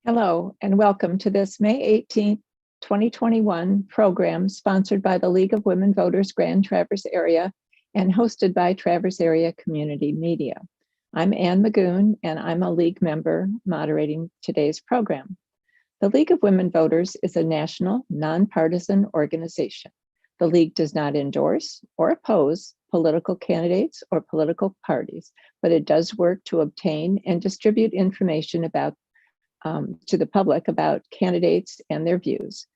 Hello, and welcome to this May 18th, 2021 program sponsored by the League of Women Voters Grand Traverse Area and hosted by Traverse Area Community Media. I'm Ann Magoon, and I'm a League member moderating today's program. The League of Women Voters is a national, nonpartisan organization. The League does not endorse or oppose political candidates or political parties, but it does work to obtain and distribute information to the public about candidates and their views.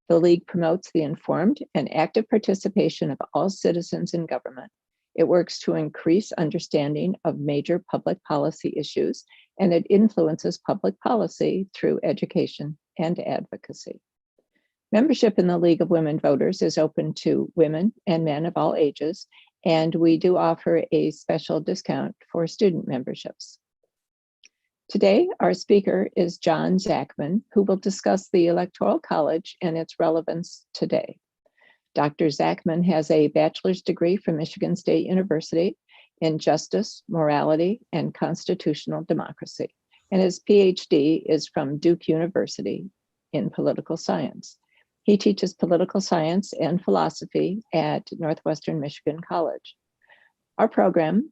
The League promotes the informed and active participation of all citizens in government. It works to increase understanding of major public policy issues, and it influences public policy through education and advocacy. Membership in the League of Women Voters is open to women and men of all ages, and we do offer a special discount for student memberships. Today, our speaker is John Zachman, who will discuss the Electoral College and its relevance today. Dr. Zachman has a bachelor's degree from Michigan State University in Justice, Morality, and Constitutional Democracy, and his PhD is from Duke University in Political Science. He teaches political science and philosophy at Northwestern Michigan College. Our program,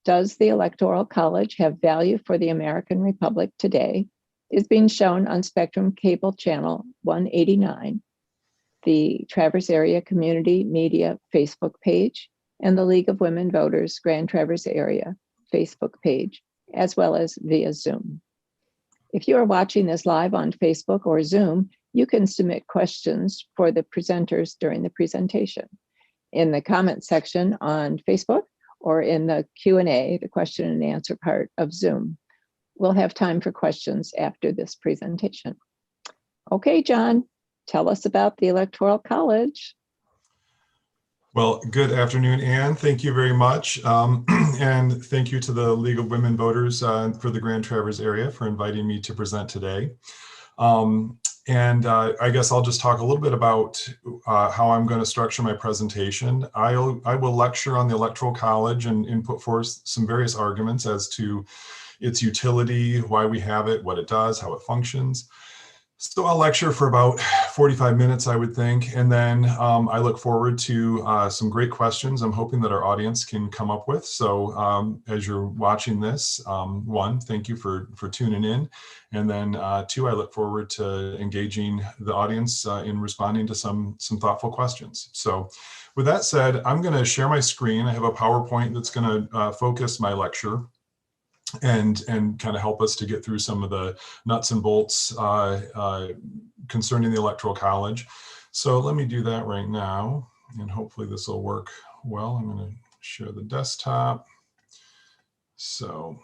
Does the Electoral College Have Value for the American Republic Today?, is being shown on Spectrum Cable Channel 189, the Traverse Area Community Media Facebook page, and the League of Women Voters Grand Traverse Area Facebook page, as well as via Zoom. If you are watching this live on Facebook or Zoom, you can submit questions for the presenters during the presentation in the comment section on Facebook or in the Q&A, the question and answer part of Zoom. We'll have time for questions after this presentation. Okay, John, tell us about the Electoral College. Well, good afternoon, Ann. Thank you very much. And thank you to the League of Women Voters for the Grand Traverse area for inviting me to present today. I guess I'll just talk a little bit about how I'm going to structure my presentation. I will lecture on the Electoral College and put forth some various arguments as to its utility, why we have it, what it does, how it functions. So I'll lecture for about 45 minutes, I would think, and then I look forward to some great questions I'm hoping that our audience can come up with. So as you're watching this, one, thank you for tuning in, and then two, I look forward to engaging the audience in responding to some thoughtful questions. So with that said, I'm going to share my screen. I have a PowerPoint that's going to focus my lecture and kind of help us to get through some of the nuts and bolts concerning the Electoral College. So let me do that right now, and hopefully this will work well. I'm going to share the desktop. So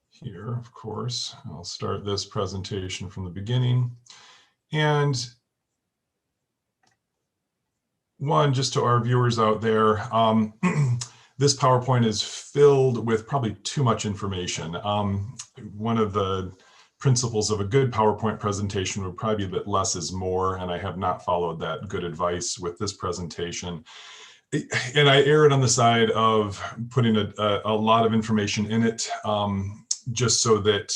here, of course, I'll start this presentation from the beginning. And one, just to our viewers out there, this PowerPoint is filled with probably too much information. One of the principles of a good PowerPoint presentation would probably be that less is more, and I have not followed that good advice with this presentation. And I err on the side of putting a lot of information in it, just so that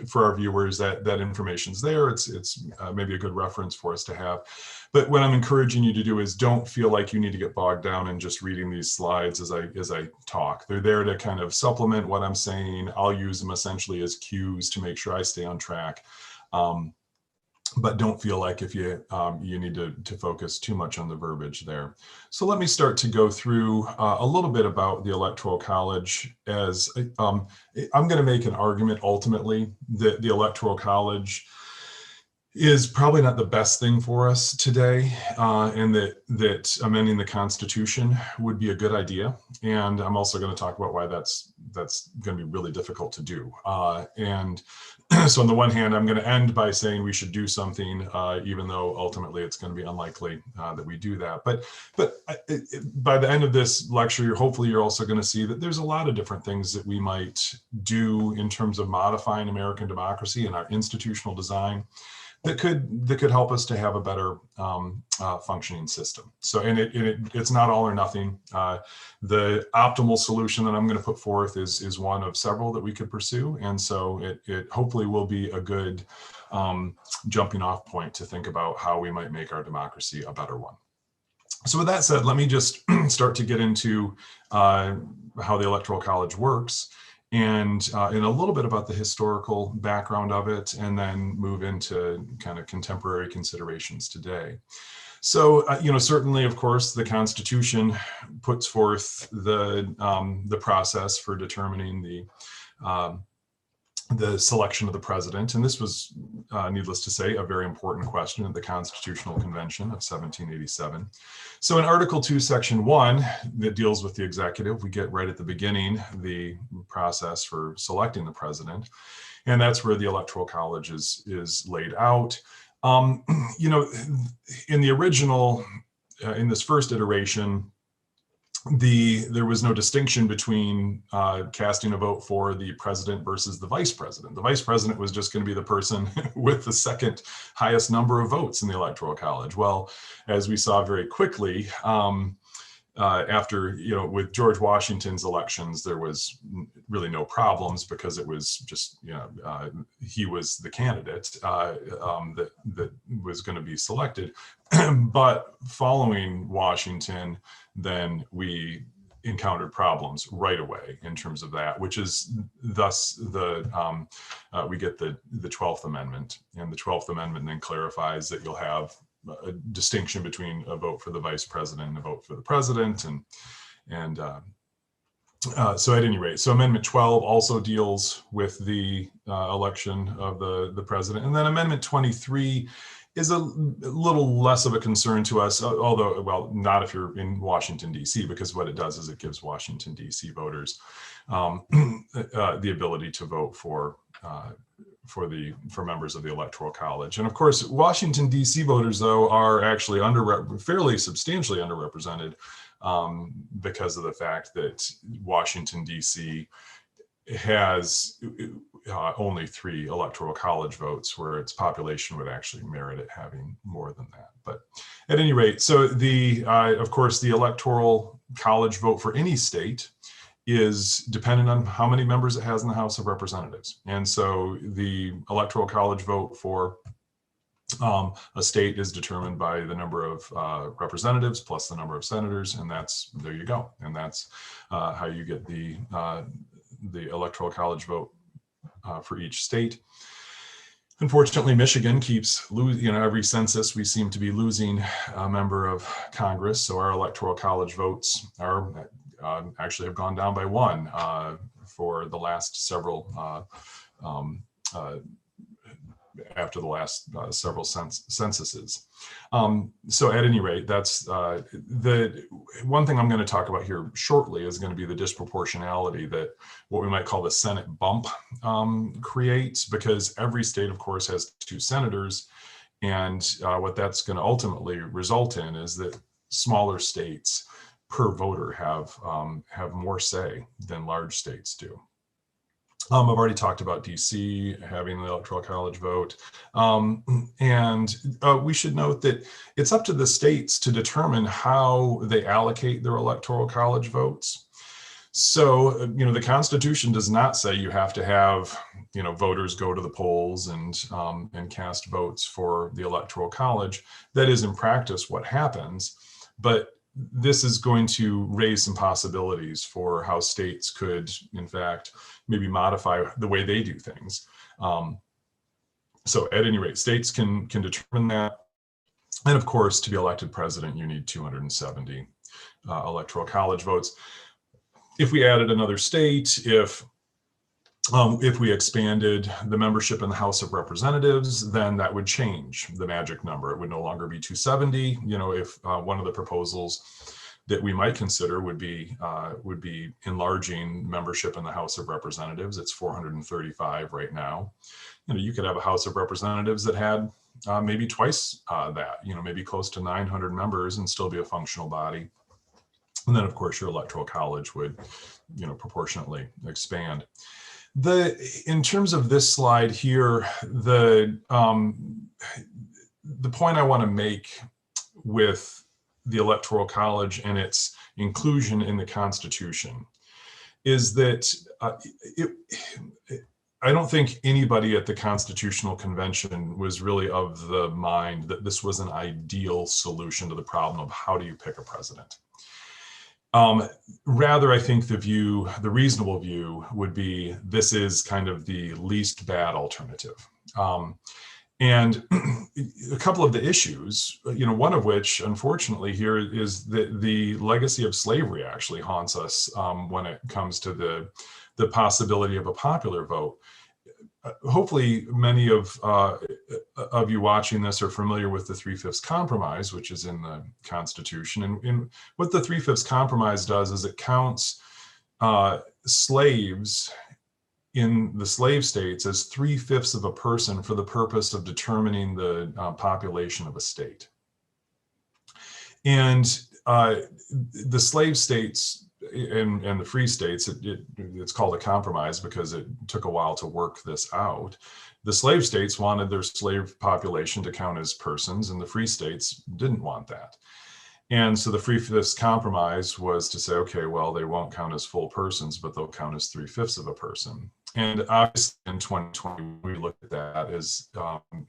for our viewers that information's there. It's maybe a good reference for us to have. But what I'm encouraging you to do is don't feel like you need to get bogged down in just reading these slides as I talk. They're there to kind of supplement what I'm saying. I'll use them essentially as cues to make sure I stay on track. But don't feel like if you need to focus too much on the verbiage there. So let me start to go through a little bit about the Electoral College. As I'm going to make an argument ultimately that the Electoral College is probably not the best thing for us today, and that amending the Constitution would be a good idea. And I'm also going to talk about why that's going to be really difficult to do. So on the one hand, I'm going to end by saying we should do something, even though ultimately it's going to be unlikely that we do that. But by the end of this lecture, hopefully you're also going to see that there's a lot of different things that we might do in terms of modifying American democracy and our institutional design that could help us to have a better functioning system. So, and it's not all or nothing. The optimal solution that I'm going to put forth is one of several that we could pursue, and so it hopefully will be a good jumping off point to think about how we might make our democracy a better one. So with that said, let me just start to get into how the Electoral College works, and in a little bit about the historical background of it, and then move into kind of contemporary considerations today. So, certainly, of course, the Constitution puts forth the process for determining the selection of the president. And this was, needless to say, a very important question at the Constitutional Convention of 1787. So in Article 2, Section 1, that deals with the executive, we get right at the beginning the process for selecting the president. And that's where the Electoral College is laid out. In the original, in this first iteration, there was no distinction between casting a vote for the president versus the vice president. The vice president was just going to be the person with the second highest number of votes in the Electoral College. Well, as we saw very quickly, after, with George Washington's elections, there was really no problems because it was just, he was the candidate that was going to be selected. But following Washington, then we encountered problems right away in terms of that, which is thus we get the 12th Amendment, and the 12th Amendment then clarifies that you'll have a distinction between a vote for the vice president and a vote for the president, so at any rate, so Amendment 12 also deals with the election of the president, and then Amendment 23 is a little less of a concern to us, although, well, not if you're in Washington, D.C., because what it does is it gives Washington, D.C. voters the ability to vote for members of the Electoral College. And of course, Washington, D.C. voters, though, are actually fairly substantially underrepresented because of the fact that Washington, D.C. has only 3 Electoral College votes, where its population would actually merit it having more than that. But at any rate, so of course, the Electoral College vote for any state is dependent on how many members it has in the House of Representatives. And so the Electoral College vote for a state is determined by the number of representatives plus the number of senators, and there you go. And that's how you get the Electoral College vote for each state. Unfortunately, Michigan keeps losing, every census we seem to be losing a member of Congress. So our Electoral College votes are actually have gone down by 1 for the last several, after the last several censuses. So at any rate, that's the one thing I'm going to talk about here shortly is going to be the disproportionality that what we might call the Senate bump creates, because every state, of course, has 2 senators. And what that's going to ultimately result in is that smaller states per voter have more say than large states do. I've already talked about DC having the Electoral College vote. And we should note that it's up to the states to determine how they allocate their Electoral College votes. So, the Constitution does not say you have to have, voters go to the polls and cast votes for the Electoral College. That is in practice what happens, but this is going to raise some possibilities for how states could, in fact, maybe modify the way they do things. So at any rate, states can determine that. And of course, to be elected president, you need 270 Electoral College votes. If we added another state, if we expanded the membership in the House of Representatives, then that would change the magic number. It would no longer be 270. If one of the proposals that we might consider would be enlarging membership in the House of Representatives. It's 435 right now. You could have a House of Representatives that had maybe twice that. Maybe close to 900 members and still be a functional body. And then, of course, your Electoral College would, proportionately expand. In terms of this slide here, the point I want to make with the Electoral College and its inclusion in the Constitution is that I don't think anybody at the Constitutional Convention was really of the mind that this was an ideal solution to the problem of how do you pick a president. Rather, I think the reasonable view would be this is kind of the least bad alternative. And a couple of the issues, one of which, unfortunately, here is that the legacy of slavery actually haunts us when it comes to the possibility of a popular vote. Hopefully, many of you watching this are familiar with the 3/5 Compromise, which is in the Constitution. And what the 3/5 Compromise does is it counts slaves in the slave states as 3/5 of a person for the purpose of determining the population of a state. And the slave states and the free states, it's called a compromise because it took a while to work this out. The slave states wanted their slave population to count as persons, and the free states didn't want that. And so the 3/5 Compromise was to say, okay, well, they won't count as full persons, but they'll count as 3/5 of a person. And obviously in 2020, we look at that as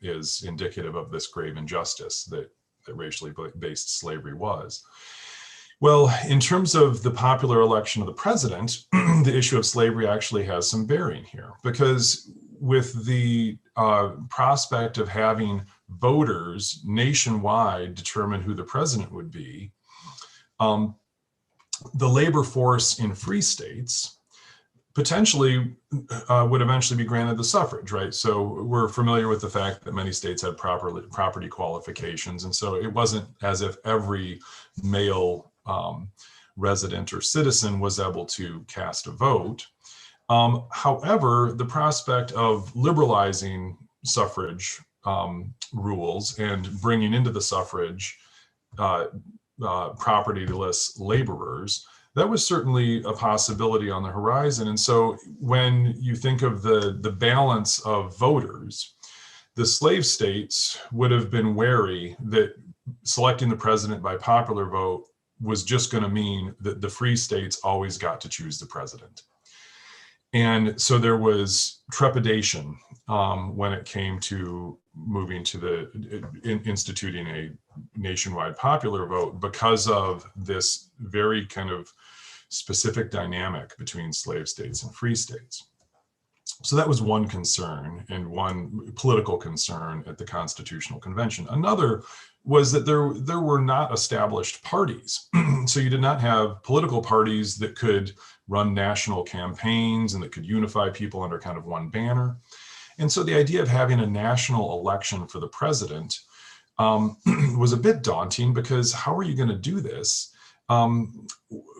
is indicative of this grave injustice that racially based slavery was. Well, in terms of the popular election of the president, the issue of slavery actually has some bearing here, because with the prospect of having voters nationwide determine who the president would be, the labor force in free states potentially would eventually be granted the suffrage, right? So we're familiar with the fact that many states had property qualifications. And so it wasn't as if every male resident or citizen was able to cast a vote. However, the prospect of liberalizing suffrage rules and bringing into the suffrage propertyless laborers, that was certainly a possibility on the horizon. And so when you think of the balance of voters, the slave states would have been wary that selecting the president by popular vote was just going to mean that the free states always got to choose the president. And so there was trepidation when it came to moving to instituting a nationwide popular vote because of this very kind of specific dynamic between slave states and free states. So that was one concern and one political concern at the Constitutional Convention. Another was that there were not established parties. So you did not have political parties that could run national campaigns and that could unify people under kind of one banner. And so the idea of having a national election for the president was a bit daunting, because how are you going to do this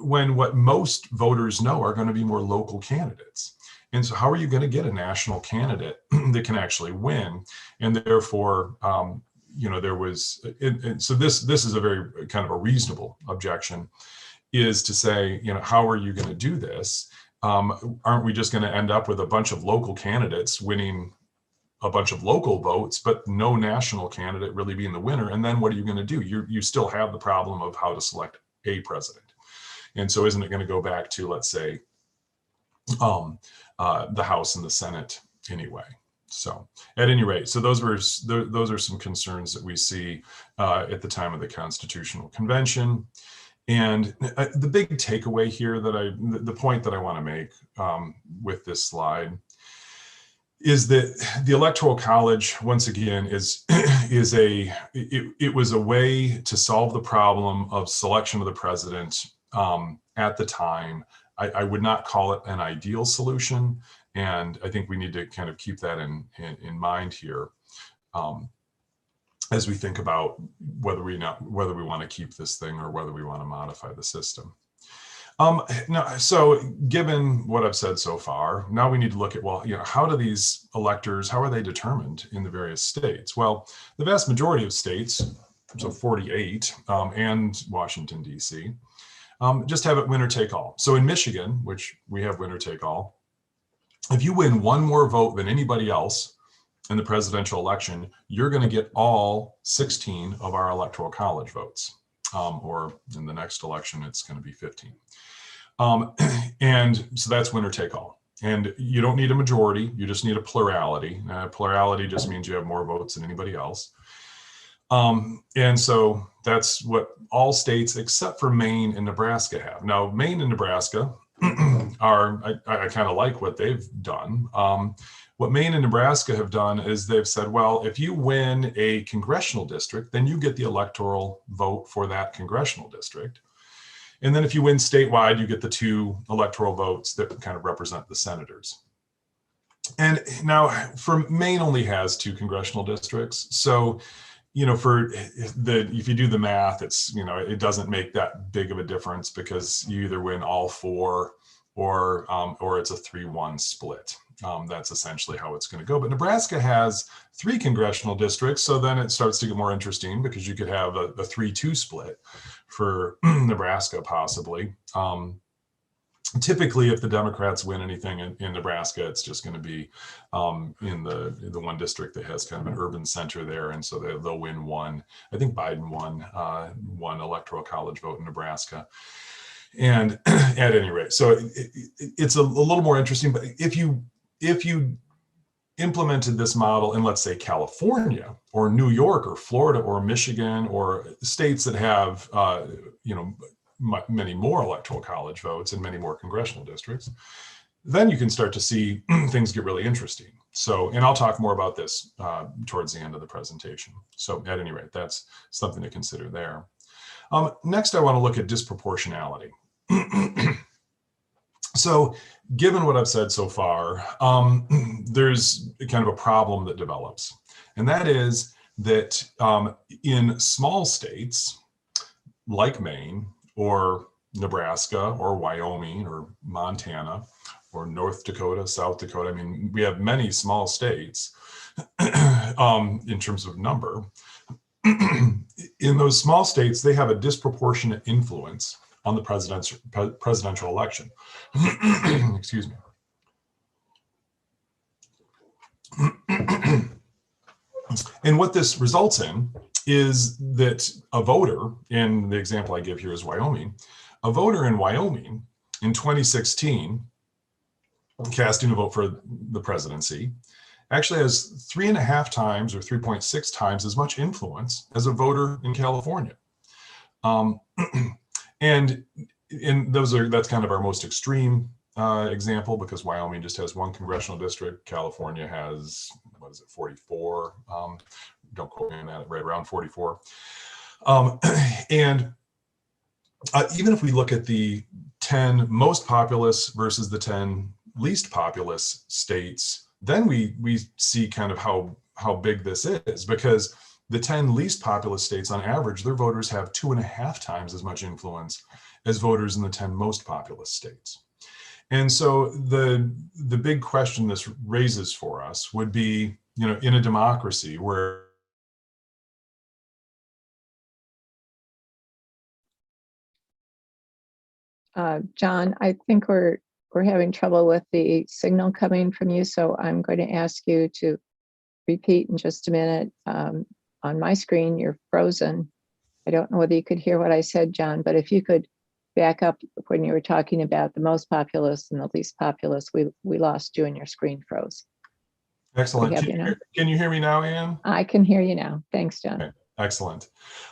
when what most voters know are going to be more local candidates? And so how are you going to get a national candidate that can actually win? And therefore, there was, so this is a very kind of a reasonable objection, is to say, how are you going to do this? Aren't we just going to end up with a bunch of local candidates winning a bunch of local votes, but no national candidate really being the winner? And then what are you going to do? You still have the problem of how to select a president. And so isn't it going to go back to, let's say, the House and the Senate anyway? So at any rate, so those are some concerns that we see at the time of the Constitutional Convention. And the big takeaway here the point that I want to make with this slide is that the Electoral College, once again, it was a way to solve the problem of selection of the president at the time. I would not call it an ideal solution, and I think we need to kind of keep that in mind here as we think about whether we want to keep this thing or whether we want to modify the system. Now, so given what I've said so far, now we need to look at, well, how do these electors, how are they determined in the various states? Well, the vast majority of states, so 48, and Washington, D.C., just have it winner take all. So in Michigan, which we have winner take all, if you win one more vote than anybody else in the presidential election, you're going to get all 16 of our electoral college votes. Or in the next election, it's going to be 15. And so that's winner take all. And you don't need a majority, you just need a plurality. Plurality just means you have more votes than anybody else. And so that's what all states except for Maine and Nebraska have. Now, Maine and Nebraska are, I kind of like what they've done. What Maine and Nebraska have done is they've said, well, if you win a congressional district, then you get the electoral vote for that congressional district. And then if you win statewide, you get the 2 electoral votes that kind of represent the senators. And now for Maine only has 2 congressional districts. So, you know, if you do the math, it's, you know, it doesn't make that big of a difference because you either win all 4 or it's a 3-1 split. That's essentially how it's going to go. But Nebraska has 3 congressional districts, so then it starts to get more interesting because you could have a 3-2 split for Nebraska possibly. Typically, if the Democrats win anything in Nebraska, it's just going to be in the one district that has kind of an urban center there, and so they'll win one. I think Biden won one electoral college vote in Nebraska. And at any rate, so it's a little more interesting. But if you implemented this model in, let's say, California or New York or Florida or Michigan or states that have you know, many more electoral college votes and many more congressional districts, then you can start to see things get really interesting. So, and I'll talk more about this towards the end of the presentation. So at any rate, that's something to consider there. Next, I want to look at disproportionality. So given what I've said so far, there's kind of a problem that develops. And that is that in small states like Maine or Nebraska or Wyoming or Montana or North Dakota, South Dakota, I mean, we have many small states in terms of number. In those small states, they have a disproportionate influence on the presidential election. Excuse me. And what this results in is that a voter, in the example I give here is Wyoming, a voter in Wyoming in 2016, casting a vote for the presidency, actually has 3.5 times or 3.6 times as much influence as a voter in California. And that's kind of our most extreme example, because Wyoming just has 1 congressional district. California has, 44? Don't quote me on that, right around 44. And even if we look at the 10 most populous versus the 10 least populous states, then we see kind of how big this is, because the 10 least populous states, on average, their voters have 2.5 times as much influence as voters in the 10 most populous states. And so the big question this raises for us would be, you know, in a democracy where John, I think we're having trouble with the signal coming from you, so I'm going to ask you to repeat in just a minute. On my screen, you're frozen. I don't know whether you could hear what I said, John, but if you could back up when you were talking about the most populous and the least populous, we lost you and your screen froze. Excellent. Can you hear me now, Ann? I can hear you now. Thanks, John. Okay. Excellent.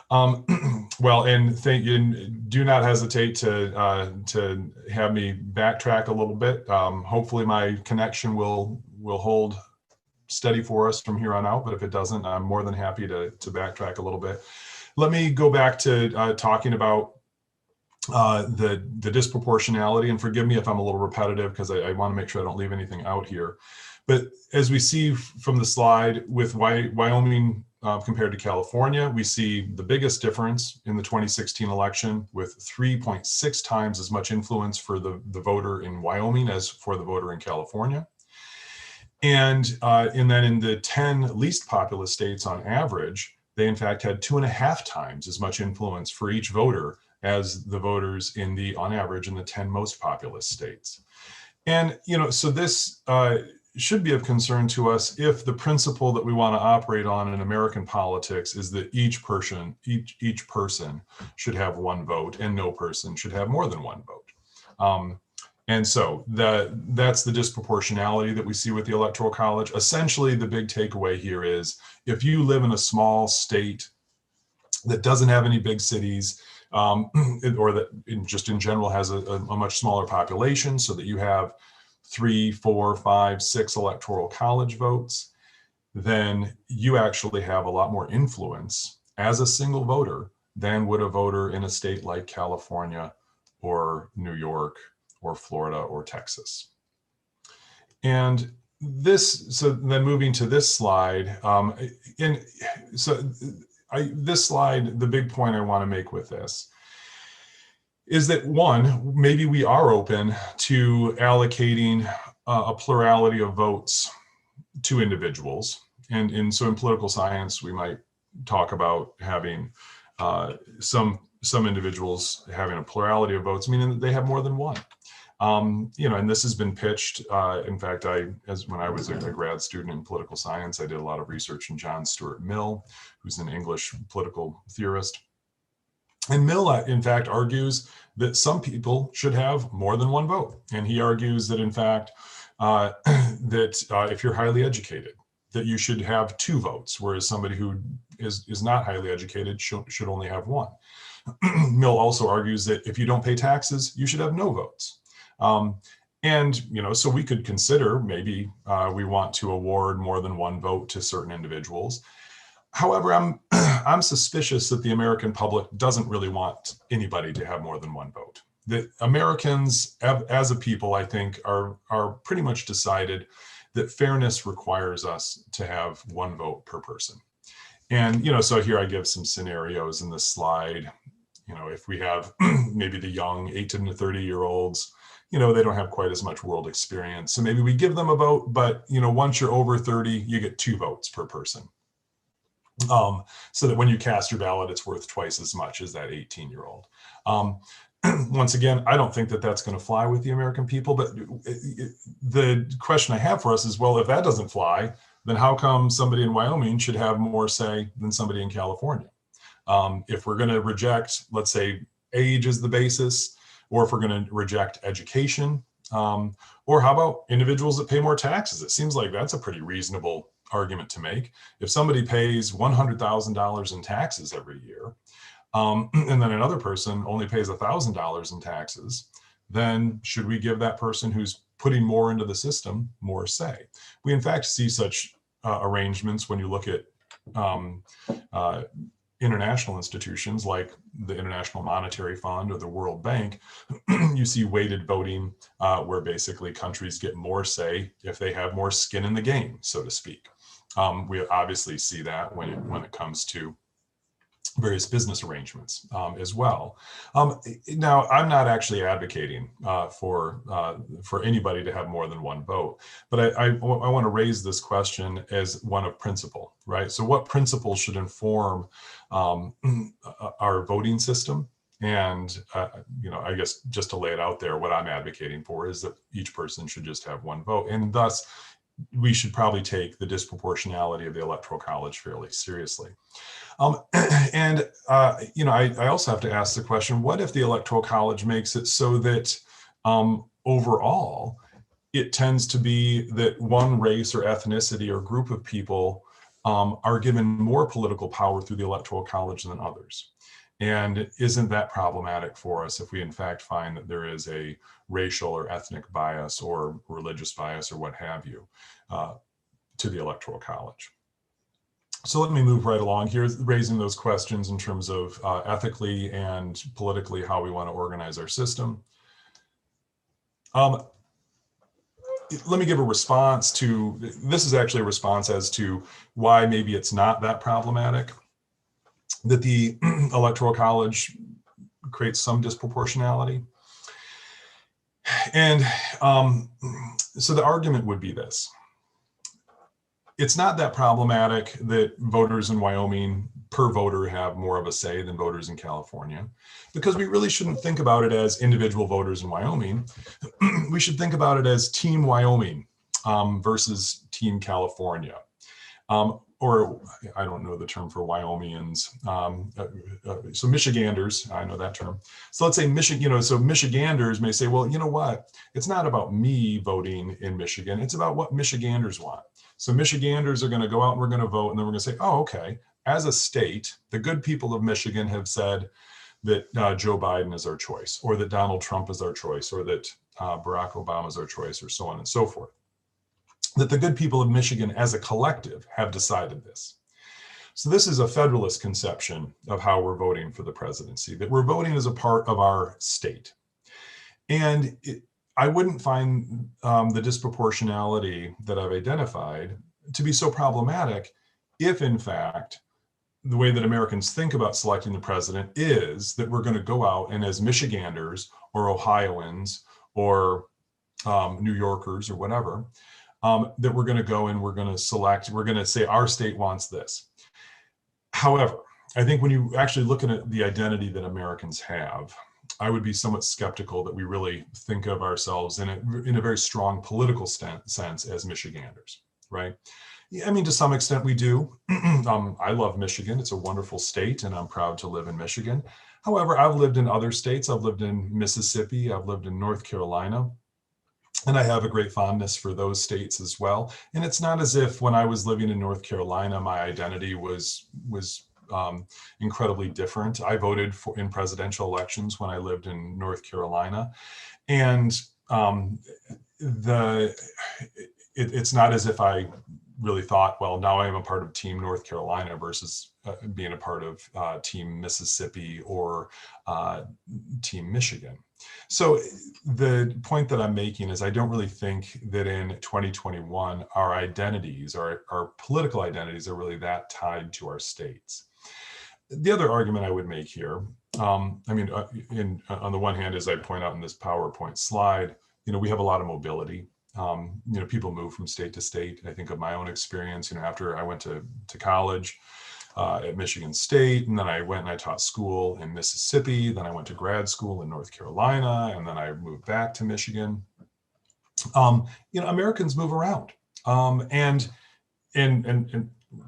Well, and do not hesitate to have me backtrack a little bit. Hopefully my connection will hold steady for us from here on out, but if it doesn't, I'm more than happy to backtrack a little bit. Let me go back to talking about the disproportionality, and forgive me if I'm a little repetitive because I want to make sure I don't leave anything out here. But as we see from the slide with Wyoming compared to California, we see the biggest difference in the 2016 election, with 3.6 times as much influence for the voter in Wyoming as for the voter in California. And then in the 10 least populous states on average, they in fact had 2.5 times as much influence for each voter as the voters on average in the 10 most populous states. And, so this should be of concern to us if the principle that we want to operate on in American politics is that each person should have one vote and no person should have more than one vote. And so that's the disproportionality that we see with the Electoral College. Essentially, the big takeaway here is if you live in a small state that doesn't have any big cities, or that just in general has a much smaller population, so that you have 3, 4, 5, 6 electoral college votes, then you actually have a lot more influence as a single voter than would a voter in a state like California or New York or Florida or Texas. And so then moving to this slide, this slide, the big point I want to make with this is that, one, maybe we are open to allocating a plurality of votes to individuals. And so in political science, we might talk about having some individuals having a plurality of votes, meaning that they have more than one. And this has been pitched. In fact, when I was a grad student in political science, I did a lot of research in John Stuart Mill, who's an English political theorist. And Mill, in fact, argues that some people should have more than one vote. And he argues that, in fact, if you're highly educated, that you should have 2 votes, whereas somebody who is not highly educated should only have 1. Mill also argues that if you don't pay taxes, you should have no votes. So we could consider maybe we want to award more than 1 vote to certain individuals. However, I'm suspicious that the American public doesn't really want anybody to have more than 1 vote. That Americans, as a people, I think, are pretty much decided that fairness requires us to have 1 vote per person. And so here I give some scenarios in this slide. If we have maybe the young 18 to 30-year-olds, they don't have quite as much world experience. So maybe we give them a vote, but once you're over 30, you get 2 votes per person. So that when you cast your ballot, it's worth twice as much as that 18-year-old. Once again, I don't think that that's going to fly with the American people, but the question I have for us is, well, if that doesn't fly, then how come somebody in Wyoming should have more say than somebody in California? If we're going to reject, let's say, age as the basis, or if we're going to reject education, or how about individuals that pay more taxes? It seems like that's a pretty reasonable argument to make. If somebody pays $100,000 in taxes every year, and then another person only pays $1,000 in taxes, then should we give that person who's putting more into the system more say? We in fact see such arrangements when you look at international institutions like the International Monetary Fund or the World Bank. You see weighted voting where basically countries get more say if they have more skin in the game, so to speak. We obviously see that when it comes to various business arrangements as well. Now, I'm not actually advocating for anybody to have more than 1 vote, but I want to raise this question as one of principle, right? So what principles should inform our voting system? And, I guess just to lay it out there, what I'm advocating for is that each person should just have 1 vote. And thus, we should probably take the disproportionality of the Electoral College fairly seriously. I also have to ask the question, what if the Electoral College makes it so that overall, it tends to be that one race or ethnicity or group of people are given more political power through the Electoral College than others? And isn't that problematic for us if we in fact find that there is a racial or ethnic bias or religious bias or what have you to the Electoral College? So let me move right along here, raising those questions in terms of ethically and politically how we want to organize our system. Let me give a response to, this is actually a response as to why maybe it's not that problematic that the Electoral College creates some disproportionality. And so the argument would be this. It's not that problematic that voters in Wyoming per voter have more of a say than voters in California, because we really shouldn't think about it as individual voters in Wyoming. We should think about it as Team Wyoming versus Team California. Or I don't know the term for Wyomingians. So Michiganders, I know that term. So let's say so Michiganders may say, well, you know what? It's not about me voting in Michigan. It's about what Michiganders want. So Michiganders are going to go out and we're going to vote, and then we're going to say, oh, okay. As a state, the good people of Michigan have said that Joe Biden is our choice, or that Donald Trump is our choice, or that Barack Obama is our choice, or so on and so forth. That the good people of Michigan as a collective have decided this. So this is a federalist conception of how we're voting for the presidency, that we're voting as a part of our state. And I wouldn't find the disproportionality that I've identified to be so problematic if, in fact, the way that Americans think about selecting the president is that we're going to go out and, as Michiganders or Ohioans or New Yorkers or whatever, that we're going to go and we're going to select, we're going to say our state wants this. However, I think when you actually look at the identity that Americans have, I would be somewhat skeptical that we really think of ourselves in a very strong political sense as Michiganders, right? Yeah, I mean, to some extent we do. I love Michigan. It's a wonderful state, and I'm proud to live in Michigan. However, I've lived in other states. I've lived in Mississippi. I've lived in North Carolina. And I have a great fondness for those states as well. And it's not as if when I was living in North Carolina, my identity was incredibly different. I voted in presidential elections when I lived in North Carolina. And it's not as if I really thought, well, now I am a part of Team North Carolina versus being a part of Team Mississippi or Team Michigan. So the point that I'm making is I don't really think that in 2021, our identities, our political identities are really that tied to our states. The other argument I would make here, on the one hand, as I point out in this PowerPoint slide, we have a lot of mobility. People move from state to state. I think of my own experience, after I went to college at Michigan State, and then I went and I taught school in Mississippi, then I went to grad school in North Carolina, and then I moved back to Michigan. Americans move around. And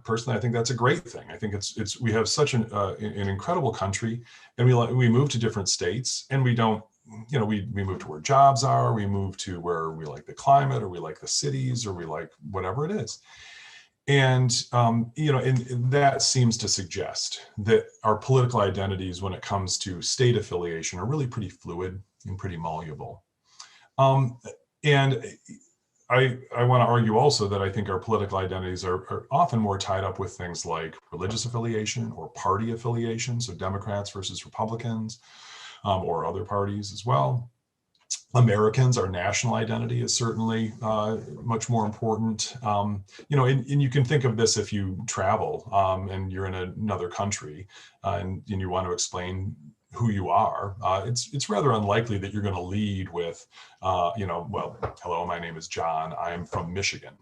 personally, I think that's a great thing. I think we have such an incredible country, and we move to different states, and we don't, we move to where jobs are, we move to where we like the climate, or we like the cities, or we like whatever it is. And, and that seems to suggest that our political identities when it comes to state affiliation are really pretty fluid and pretty malleable. And I want to argue also that I think our political identities are often more tied up with things like religious affiliation or party affiliation, so Democrats versus Republicans, or other parties as well. Americans, our national identity is certainly much more important. And you can think of this if you travel and you're in another country and you want to explain who you are. It's rather unlikely that you're going to lead with, well, hello, my name is John. I'm from Michigan.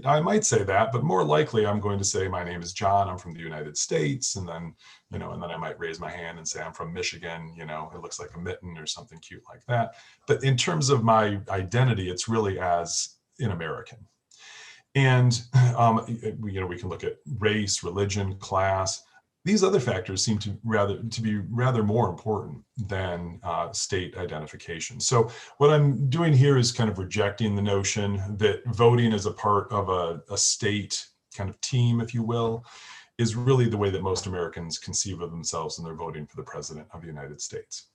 I might say that, but more likely I'm going to say my name is John. I'm from the United States, and then I might raise my hand and say I'm from Michigan. It looks like a mitten or something cute like that. But in terms of my identity, it's really as an American. And we can look at race, religion, class. These other factors seem to be rather more important than state identification. So what I'm doing here is kind of rejecting the notion that voting as a part of a state kind of team, if you will, is really the way that most Americans conceive of themselves when they're voting for the president of the United States.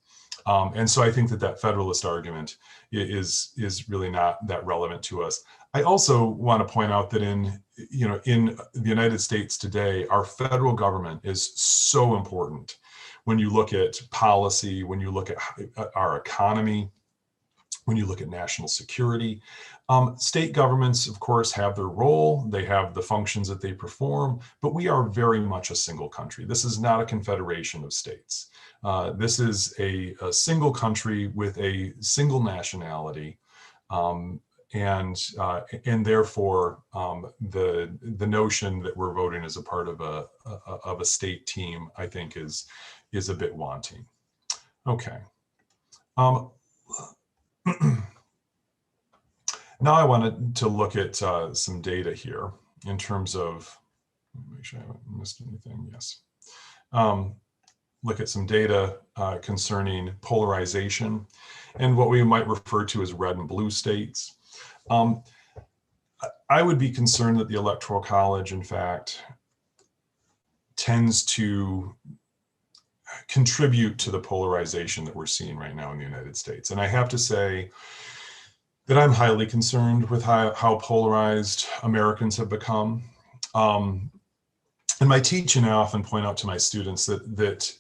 And so I think that federalist argument is really not that relevant to us. I also want to point out that in the United States today, our federal government is so important when you look at policy, when you look at our economy, when you look at national security. State governments, of course, have their role. They have the functions that they perform, but we are very much a single country. This is not a confederation of states. This is a single country with a single nationality. and therefore the notion that we're voting as a part of a state team, I think, is a bit wanting. Okay. Now I wanted to look at some data here in terms of, make sure I haven't missed anything. Yes. Look at some data concerning polarization and what we might refer to as red and blue states. I would be concerned that the Electoral College, in fact, tends to contribute to the polarization that we're seeing right now in the United States. And I have to say that I'm highly concerned with how polarized Americans have become. In my teaching, I often point out to my students that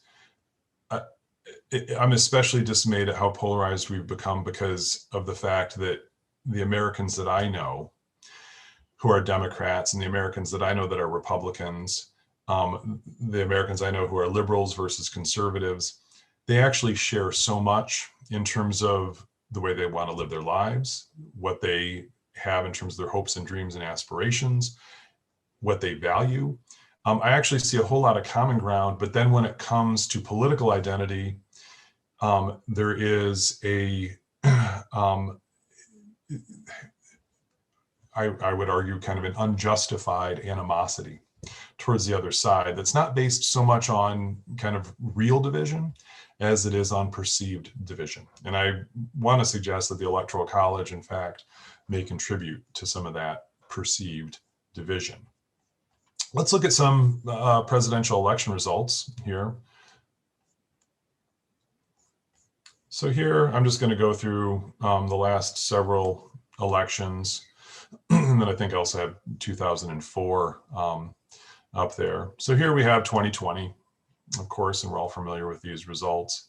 I'm especially dismayed at how polarized we've become because of the fact that the Americans that I know who are Democrats and the Americans that I know that are Republicans, the Americans I know who are liberals versus conservatives, they actually share so much in terms of the way they want to live their lives, what they have in terms of their hopes and dreams and aspirations, what they value. I actually see a whole lot of common ground, but then when it comes to political identity, there is a, I would argue, kind of an unjustified animosity towards the other side that's not based so much on kind of real division as it is on perceived division. And I want to suggest that the Electoral College, in fact, may contribute to some of that perceived division. Let's look at some presidential election results here. So here, I'm just going to go through the last several elections. And then I think I also have 2004 up there. So here we have 2020, of course, and we're all familiar with these results.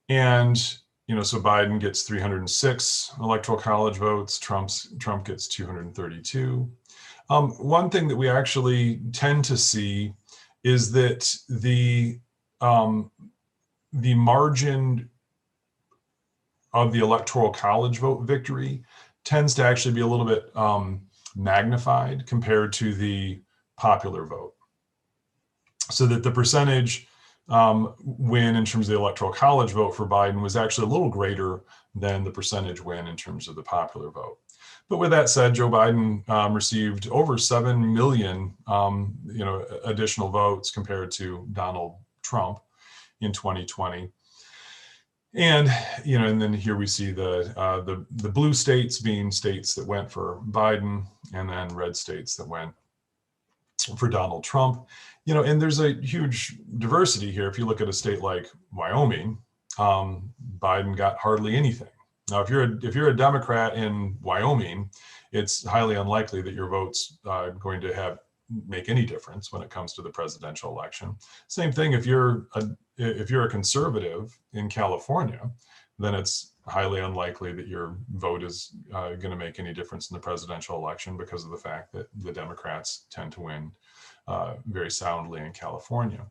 And, so Biden gets 306 Electoral College votes, Trump gets 232. One thing that we actually tend to see is that the margin of the Electoral College vote victory tends to actually be a little bit magnified compared to the popular vote. So that the percentage win in terms of the Electoral College vote for Biden was actually a little greater than the percentage win in terms of the popular vote. But with that said, Joe Biden received over 7 million, additional votes compared to Donald Trump in 2020. And, and then here we see the blue states being states that went for Biden, and then red states that went for Donald Trump. And there's a huge diversity here. If you look at a state like Wyoming, Biden got hardly anything. Now, if you're a Democrat in Wyoming, it's highly unlikely that your vote's going to make any difference when it comes to the presidential election. Same thing if you're a conservative in California, then it's highly unlikely that your vote is going to make any difference in the presidential election because of the fact that the Democrats tend to win very soundly in California.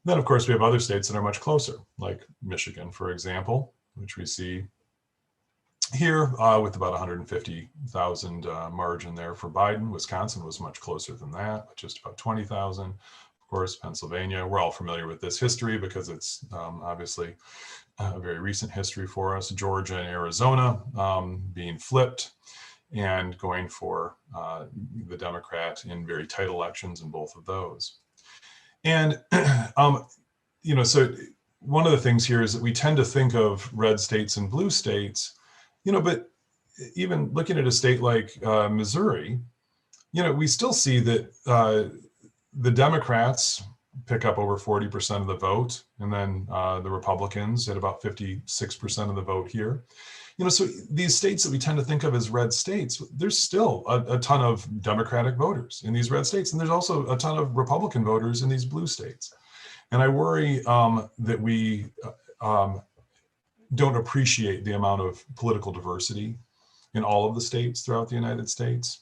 Then, of course, we have other states that are much closer, like Michigan, for example, which we see here with about 150,000 margin there for Biden. Wisconsin was much closer than that, just about 20,000. Of course, Pennsylvania, we're all familiar with this history because it's obviously a very recent history for us. Georgia and Arizona being flipped and going for the Democrat in very tight elections in both of those. And, so one of the things here is that we tend to think of red states and blue states, but even looking at a state like Missouri, we still see that the Democrats pick up over 40% of the vote, and then the Republicans at about 56% of the vote here. So these states that we tend to think of as red states, there's still a ton of Democratic voters in these red states, and there's also a ton of Republican voters in these blue states. And I worry that we don't appreciate the amount of political diversity in all of the states throughout the United States.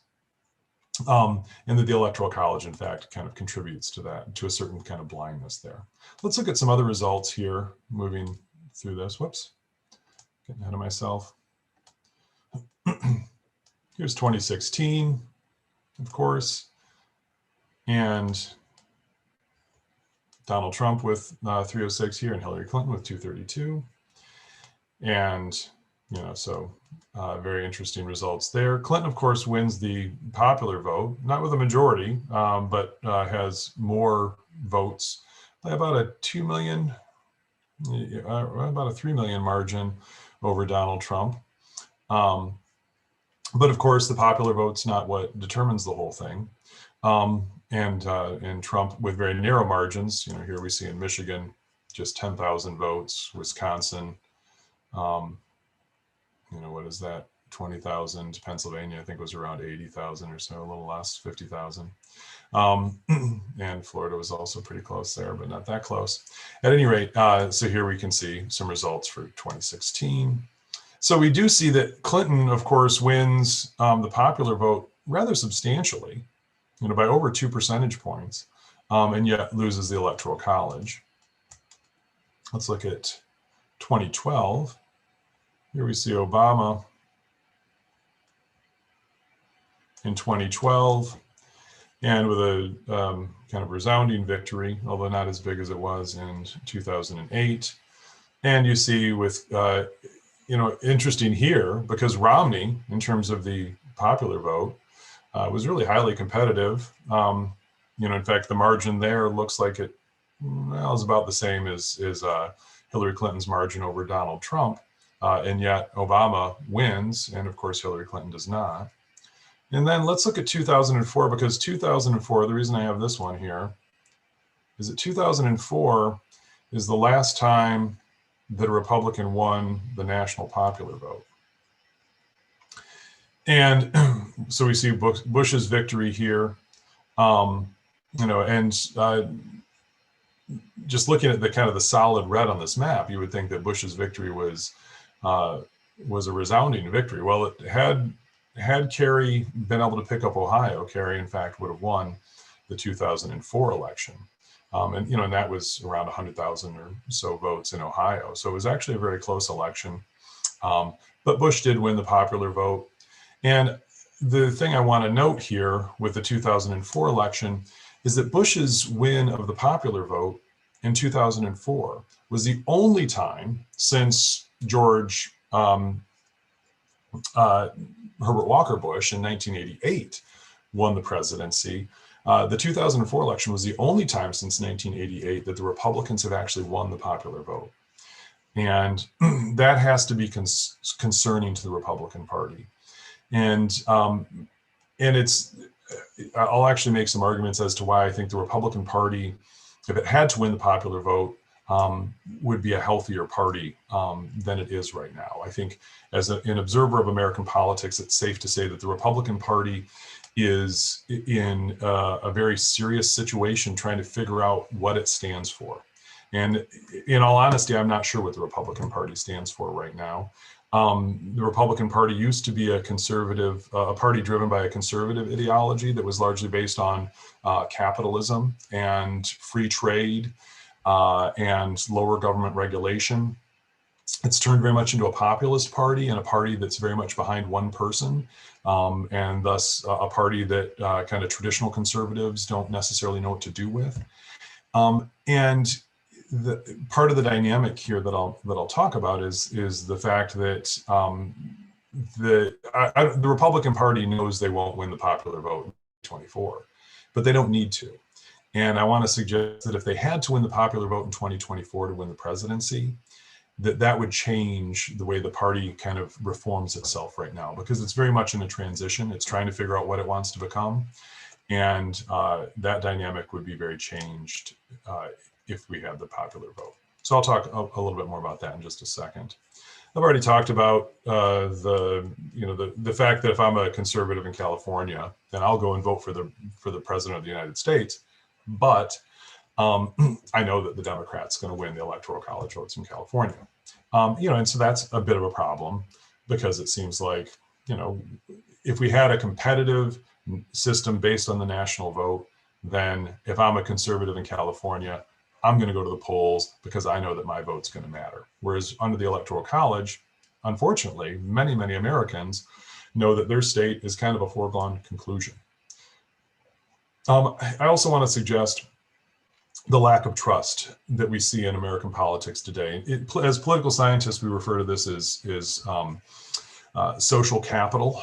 And that the Electoral College, in fact, kind of contributes to that, to a certain kind of blindness there. Let's look at some other results here, moving through this. Whoops, getting ahead of myself. Here's 2016, of course, and Donald Trump with 306 here and Hillary Clinton with 232. And, so very interesting results there. Clinton, of course, wins the popular vote, not with a majority, but has more votes by about a 2 million, about a 3 million margin over Donald Trump. But of course, the popular vote's not what determines the whole thing. And Trump with very narrow margins, here we see in Michigan, just 10,000 votes, Wisconsin, what is that? 20,000. Pennsylvania, I think, was around 80,000 or so, a little less, 50,000. And Florida was also pretty close there, but not that close. At any rate, so here we can see some results for 2016. So we do see that Clinton, of course, wins the popular vote rather substantially, by over 2 percentage points, and yet loses the Electoral College. Let's look at 2012. Here we see Obama in 2012, and with a kind of resounding victory, although not as big as it was in 2008. And you see with, interesting here, because Romney, in terms of the popular vote, was really highly competitive. In fact, the margin there looks like it is about the same as Hillary Clinton's margin over Donald Trump. And yet Obama wins, and of course Hillary Clinton does not. And then let's look at 2004, because 2004, the reason I have this one here, is that 2004 is the last time that a Republican won the national popular vote. And so we see Bush's victory here, just looking at the kind of the solid red on this map, you would think that Bush's victory was a resounding victory. Well, it had Kerry been able to pick up Ohio, Kerry in fact would have won the 2004 election. And that was around 100,000 or so votes in Ohio. So it was actually a very close election. But Bush did win the popular vote. And the thing I want to note here with the 2004 election is that Bush's win of the popular vote in 2004 was the only time since George Herbert Walker Bush in 1988 won the presidency. The 2004 election was the only time since 1988 that the Republicans have actually won the popular vote. And that has to be concerning to the Republican Party. And I'll actually make some arguments as to why I think the Republican Party, if it had to win the popular vote, would be a healthier party than it is right now. I think as an observer of American politics, it's safe to say that the Republican Party is in a very serious situation trying to figure out what it stands for. And in all honesty, I'm not sure what the Republican Party stands for right now. The Republican Party used to be a conservative, a party driven by a conservative ideology that was largely based on capitalism and free trade and lower government regulation. It's turned very much into a populist party and a party that's very much behind one person, and thus a party that kind of traditional conservatives don't necessarily know what to do with. And the part of the dynamic here that I'll talk about is the fact that the Republican Party knows they won't win the popular vote in 2024, but they don't need to. And I want to suggest that if they had to win the popular vote in 2024 to win the presidency, that would change the way the party kind of reforms itself right now, because it's very much in a transition. It's trying to figure out what it wants to become. And that dynamic would be very changed if we had the popular vote. So I'll talk a little bit more about that in just a second. I've already talked about the fact that if I'm a conservative in California, then I'll go and vote for the president of the United States. But I know that the Democrat's going to win the Electoral College votes in California. And so that's a bit of a problem, because it seems like, if we had a competitive system based on the national vote, then if I'm a conservative in California, I'm going to go to the polls because I know that my vote's going to matter. Whereas under the Electoral College, unfortunately, many, many Americans know that their state is kind of a foregone conclusion. I also want to suggest the lack of trust that we see in American politics today. As political scientists, we refer to this as social capital,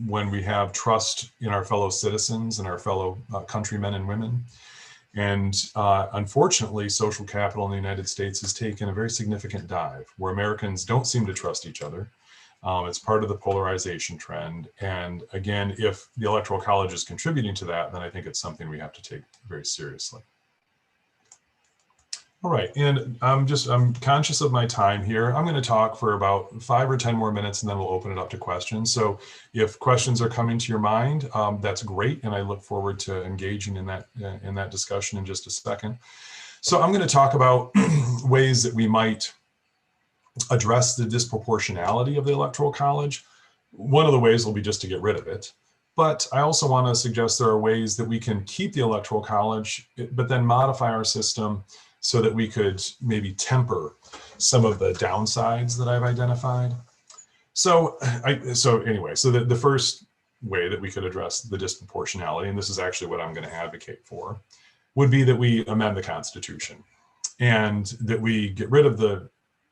when we have trust in our fellow citizens and our fellow countrymen and women. And unfortunately, social capital in the United States has taken a very significant dive, where Americans don't seem to trust each other. It's part of the polarization trend. And again, if the Electoral College is contributing to that, then I think it's something we have to take very seriously. All right, and I'm conscious of my time here. I'm going to talk for about 5 or 10 more minutes, and then we'll open it up to questions. So if questions are coming to your mind, that's great, and I look forward to engaging in that discussion in just a second. So I'm going to talk about ways that we might address the disproportionality of the Electoral College. One of the ways will be just to get rid of it. But I also want to suggest there are ways that we can keep the Electoral College, but then modify our system so that we could maybe temper some of the downsides that I've identified. So the first way that we could address the disproportionality, and this is actually what I'm going to advocate for, would be that we amend the Constitution and that we get rid of the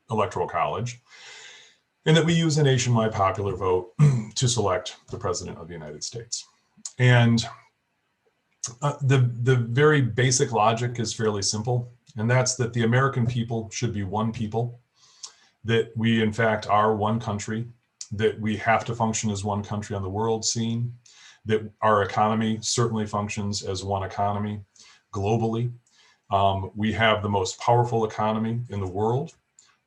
Electoral College and that we use a nationwide popular vote to select the President of the United States. And the very basic logic is fairly simple. And that's that the American people should be one people, that we in fact are one country, that we have to function as one country on the world scene, that our economy certainly functions as one economy globally. We have the most powerful economy in the world.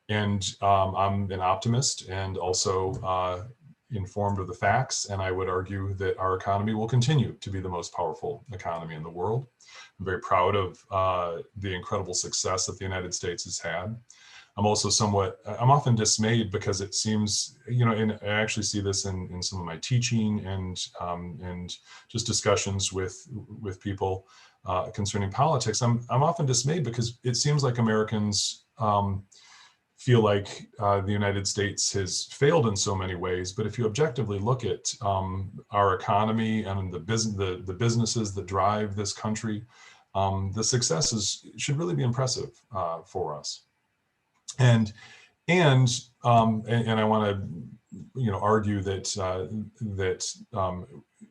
And I'm an optimist and also informed of the facts. And I would argue that our economy will continue to be the most powerful economy in the world. I'm very proud of the incredible success that the United States has had. I'm also I'm often dismayed because it seems, and I actually see this in some of my teaching and just discussions with people concerning politics. I'm often dismayed because it seems like Americans feel like the United States has failed in so many ways. But if you objectively look at our economy and the businesses that drive this country, the successes should really be impressive for us. And I want to argue that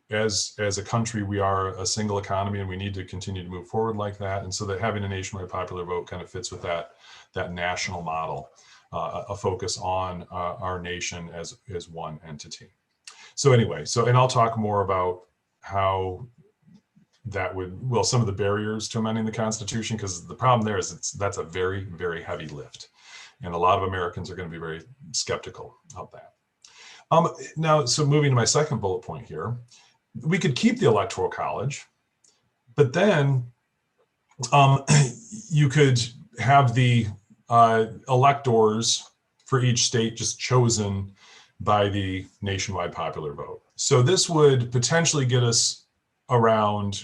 as a country we are a single economy and we need to continue to move forward like that. And so that having a nationwide popular vote kind of fits with that national model, a focus on our nation as one entity. So anyway, and I'll talk more about how that some of the barriers to amending the Constitution, because the problem there is that's a very, very heavy lift. And a lot of Americans are going to be very skeptical of that. Now, so moving to my second bullet point here, we could keep the Electoral College, but then you could have the electors for each state just chosen by the nationwide popular vote. So this would potentially get us around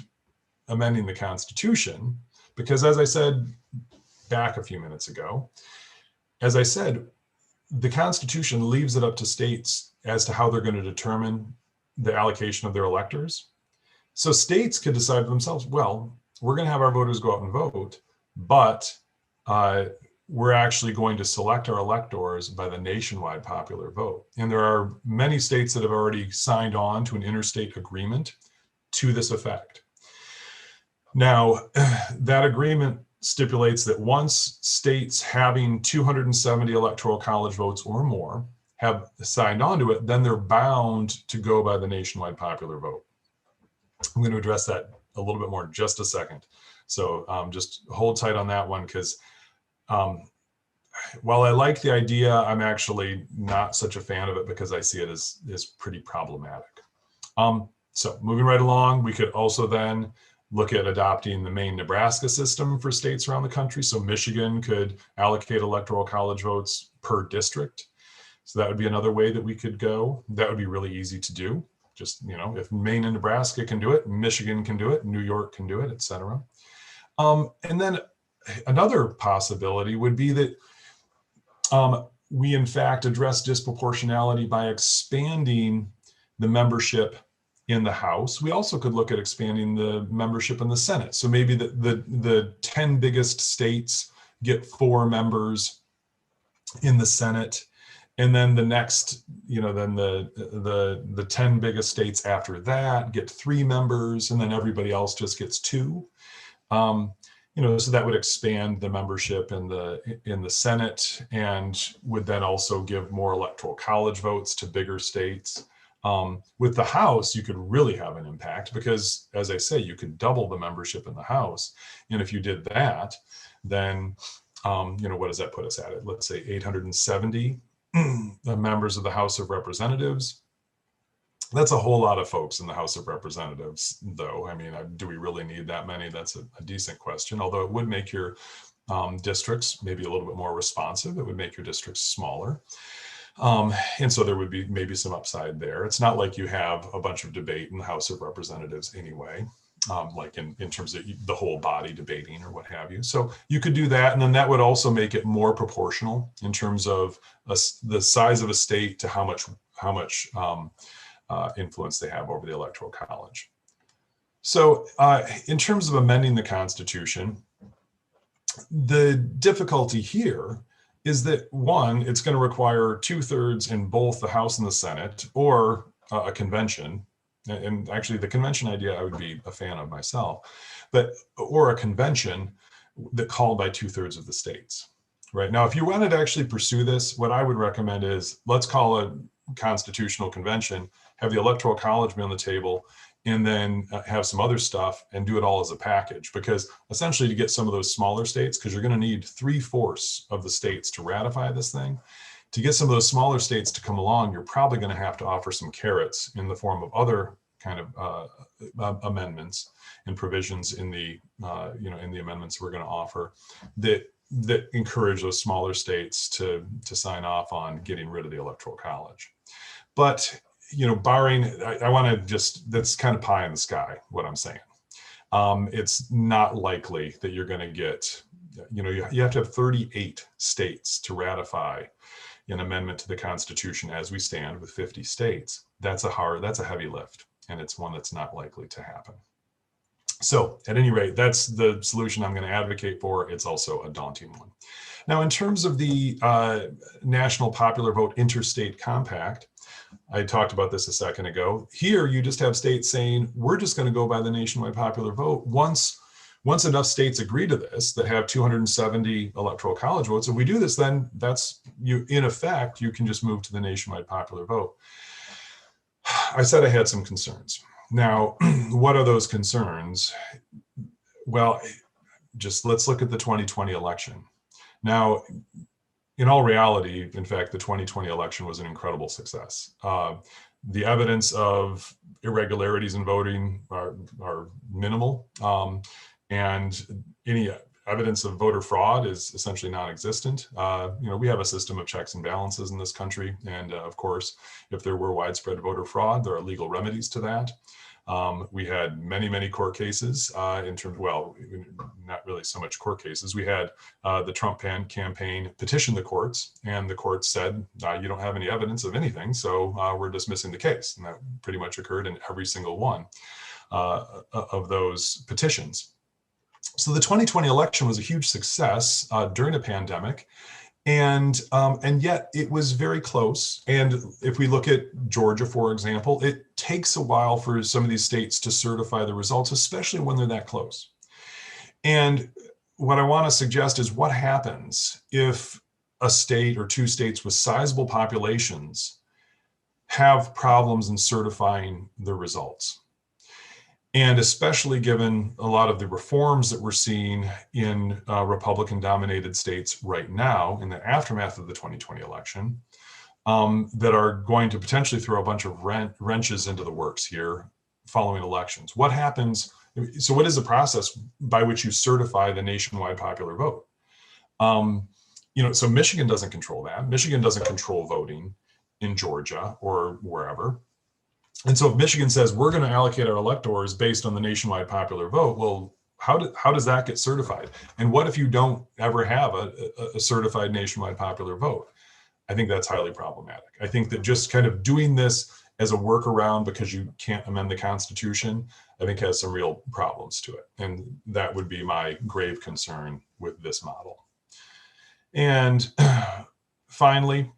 amending the Constitution, because as I said back a few minutes ago, as I said, the Constitution leaves it up to states as to how they're going to determine the allocation of their electors. So states could decide for themselves, well, we're going to have our voters go out and vote, but we're actually going to select our electors by the nationwide popular vote. And there are many states that have already signed on to an interstate agreement to this effect. Now, that agreement stipulates that once states having 270 electoral college votes or more have signed on to it, then they're bound to go by the nationwide popular vote. I'm going to address that a little bit more in just a second. So just hold tight on that one, because while I like the idea, I'm actually not such a fan of it because I see it as pretty problematic. So moving right along, we could also then look at adopting the Maine-Nebraska system for states around the country. So Michigan could allocate electoral college votes per district. So that would be another way that we could go. That would be really easy to do. Just, if Maine and Nebraska can do it, Michigan can do it, New York can do it, et cetera. And then another possibility would be that we in fact address disproportionality by expanding the membership in the House. We also could look at expanding the membership in the Senate. So maybe the 10 biggest states get 4 members in the Senate, and then the next, then the 10 biggest states after that get 3 members, and then everybody else just gets 2. So that would expand the membership in the Senate, and would then also give more electoral college votes to bigger states. With the House, you could really have an impact because, as I say, you could double the membership in the House. And if you did that, then, what does that put us at? Let's say 870 members of the House of Representatives. That's a whole lot of folks in the House of Representatives, though. I mean, do we really need that many? That's a decent question, although it would make your districts maybe a little bit more responsive. It would make your districts smaller. And so there would be maybe some upside there. It's not like you have a bunch of debate in the House of Representatives anyway, like in terms of the whole body debating or what have you. So you could do that. And then that would also make it more proportional in terms of the size of a state to how much influence they have over the Electoral College. So in terms of amending the Constitution, the difficulty here is that, one, it's going to require 2/3 in both the House and the Senate, or a convention. And actually, the convention idea I would be a fan of myself, or a convention that called by 2/3 of the states. Right now, if you wanted to actually pursue this, what I would recommend is let's call a constitutional convention, have the Electoral College be on the table, and then have some other stuff and do it all as a package. Because essentially, to get some of those smaller states, because you're going to need 3/4 of the states to ratify this thing, to get some of those smaller states to come along, you're probably going to have to offer some carrots in the form of other kind of amendments and provisions in the amendments we're going to offer that encourage those smaller states to sign off on getting rid of the Electoral College. But barring, I want to that's kind of pie in the sky, what I'm saying. It's not likely that you're going to get, you have to have 38 states to ratify an amendment to the Constitution as we stand with 50 states. That's a heavy lift, and it's one that's not likely to happen. So at any rate, that's the solution I'm going to advocate for. It's also a daunting one. Now, in terms of the National Popular Vote Interstate Compact, I talked about this a second ago. Here, you just have states saying, we're just going to go by the nationwide popular vote. Once enough states agree to this, that have 270 electoral college votes, if we do this, then that's in effect, you can just move to the nationwide popular vote. I said I had some concerns. Now, what are those concerns? Well, just let's look at the 2020 election. Now, in all reality, in fact, the 2020 election was an incredible success. The evidence of irregularities in voting are minimal, and any evidence of voter fraud is essentially non-existent. We have a system of checks and balances in this country, and of course, if there were widespread voter fraud, there are legal remedies to that. We had many court cases not really so much court cases. We had the Trump campaign petition the courts, and the courts said, you don't have any evidence of anything, so we're dismissing the case. And that pretty much occurred in every single one of those petitions. So the 2020 election was a huge success during a pandemic. And yet it was very close. And if we look at Georgia, for example, it takes a while for some of these states to certify the results, especially when they're that close. And what I want to suggest is what happens if a state or 2 states with sizable populations have problems in certifying the results. And especially given a lot of the reforms that we're seeing in Republican-dominated states right now in the aftermath of the 2020 election, that are going to potentially throw a bunch of wrenches into the works here following elections. What happens? So what is the process by which you certify the nationwide popular vote? So Michigan doesn't control that. Michigan doesn't control voting in Georgia or wherever. And so if Michigan says we're going to allocate our electors based on the nationwide popular vote, well, how does that get certified? And what if you don't ever have a certified nationwide popular vote? I think that's highly problematic. I think that just kind of doing this as a workaround because you can't amend the Constitution, I think has some real problems to it. And that would be my grave concern with this model. And finally,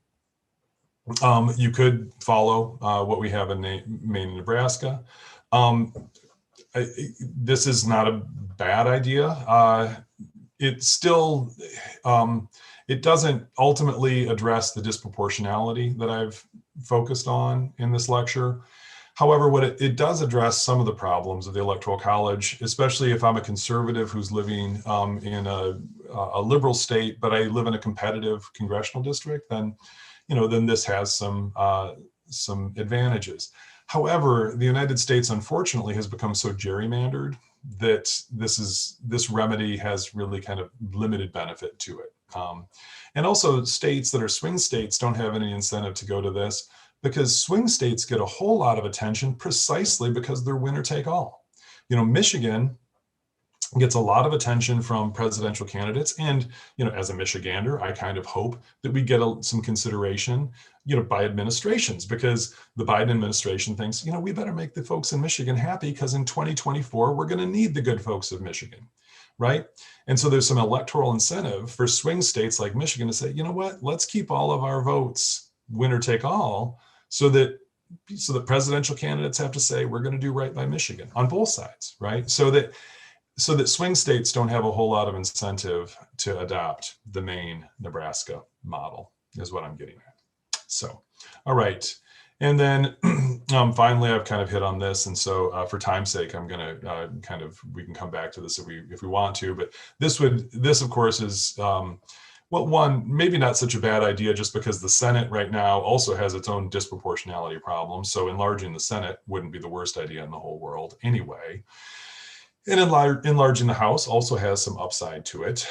you could follow what we have in Maine and Nebraska. This is not a bad idea. It still, it doesn't ultimately address the disproportionality that I've focused on in this lecture. However, what it does address some of the problems of the Electoral College, especially if I'm a conservative who's living in a liberal state, but I live in a competitive congressional district, then, then this has some advantages. However, the United States, unfortunately, has become so gerrymandered that this remedy has really kind of limited benefit to it. And also states that are swing states don't have any incentive to go to this, because swing states get a whole lot of attention precisely because they're winner take all. Michigan gets a lot of attention from presidential candidates. And, as a Michigander, I kind of hope that we get some consideration, by administrations, because the Biden administration thinks, we better make the folks in Michigan happy because in 2024, we're going to need the good folks of Michigan, right? And so there's some electoral incentive for swing states like Michigan to say, what, let's keep all of our votes winner take all, so that presidential candidates have to say, we're going to do right by Michigan on both sides, right? So that swing states don't have a whole lot of incentive to adopt the Maine, Nebraska model, is what I'm getting at. So, all right. And then finally, I've kind of hit on this. And so for time's sake, I'm going to we can come back to this if we want to, but this of course is, well, one, maybe not such a bad idea, just because the Senate right now also has its own disproportionality problem. So enlarging the Senate wouldn't be the worst idea in the whole world anyway. And enlarging the House also has some upside to it.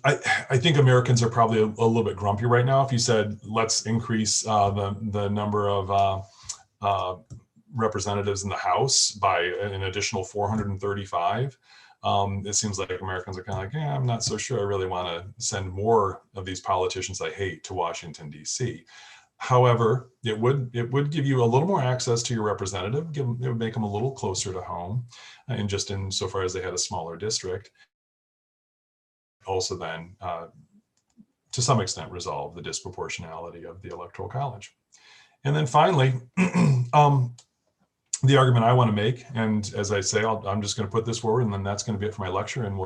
I think Americans are probably a little bit grumpy right now. If you said, let's increase the number of representatives in the House by an additional 435, it seems like Americans are kind of like, yeah, I'm not so sure I really want to send more of these politicians I hate to Washington, D.C. However, it would give you a little more access to your representative. It would make them a little closer to home, and just insofar as they had a smaller district. Also then, to some extent, resolve the disproportionality of the Electoral College. And then finally, the argument I want to make, and as I say, I'm just going to put this forward, and then that's going to be it for my lecture. And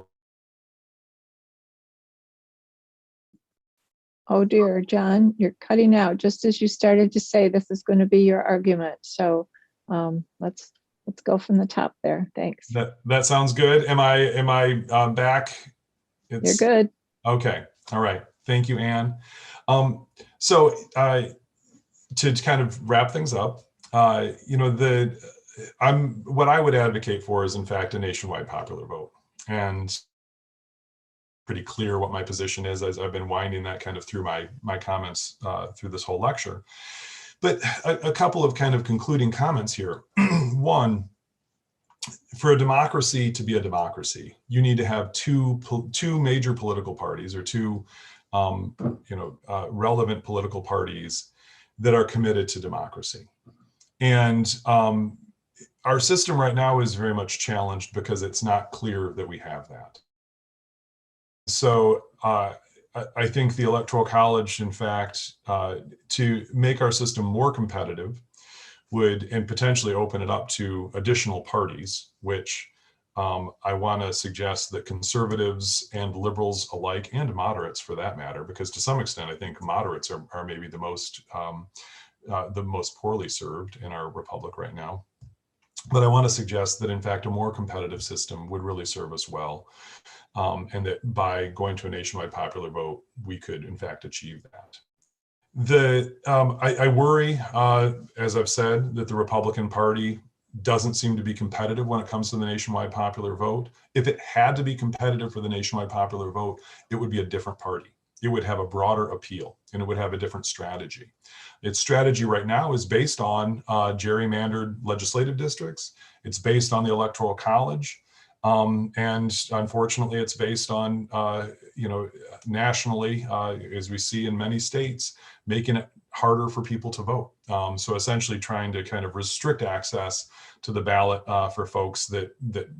Oh dear, John, you're cutting out just as you started to say this is going to be your argument. So let's go from the top there. Thanks. That sounds good. Am I back? You're good. Okay. All right. Thank you, Anne. So to kind of wrap things up, what I would advocate for is, in fact, a nationwide popular vote. And pretty clear what my position is, as I've been winding that kind of through my comments through this whole lecture. But a couple of kind of concluding comments here. One, for a democracy to be a democracy, you need to have two major political parties, or two relevant political parties that are committed to democracy. And our system right now is very much challenged because it's not clear that we have that. So I think the Electoral College, in fact, to make our system more competitive, and potentially open it up to additional parties, which I want to suggest that conservatives and liberals alike, and moderates for that matter, because to some extent I think moderates are maybe the most poorly served in our republic right now. But I want to suggest that, in fact, a more competitive system would really serve us well, and that by going to a nationwide popular vote, we could, in fact, achieve that. I worry, as I've said, that the Republican Party doesn't seem to be competitive when it comes to the nationwide popular vote. If it had to be competitive for the nationwide popular vote, it would be a different party. It would have a broader appeal, and it would have a different strategy. Its strategy right now is based on gerrymandered legislative districts. It's based on the Electoral College. And unfortunately, it's based on, nationally, as we see in many states, making it harder for people to vote. So essentially trying to kind of restrict access to the ballot for folks that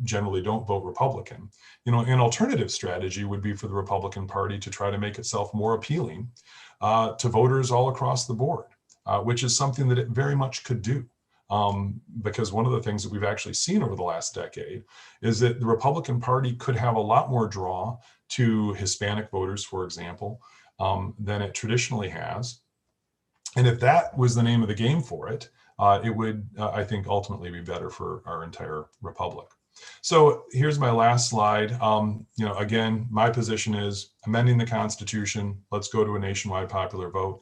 generally don't vote Republican. An alternative strategy would be for the Republican Party to try to make itself more appealing to voters all across the board, which is something that it very much could do. Because one of the things that we've actually seen over the last decade is that the Republican Party could have a lot more draw to Hispanic voters, for example, than it traditionally has. And if that was the name of the game for it, it would, I think, ultimately be better for our entire republic. So here's my last slide. Again, my position is amending the Constitution. Let's go to a nationwide popular vote.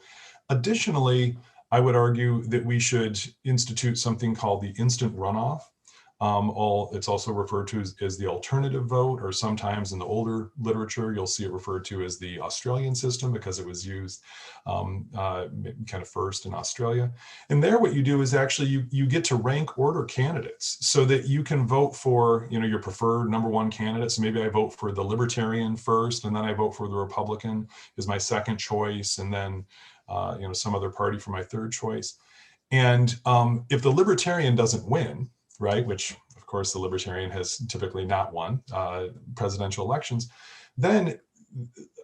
Additionally, I would argue that we should institute something called the instant runoff. It's also referred to as the alternative vote, or sometimes in the older literature, you'll see it referred to as the Australian system because it was used kind of first in Australia. And there what you do is actually you get to rank order candidates so that you can vote for your preferred number one candidate. So maybe I vote for the Libertarian first, and then I vote for the Republican is my second choice, and then some other party for my third choice. And if the Libertarian doesn't win, right, which of course the Libertarian has typically not won presidential elections, then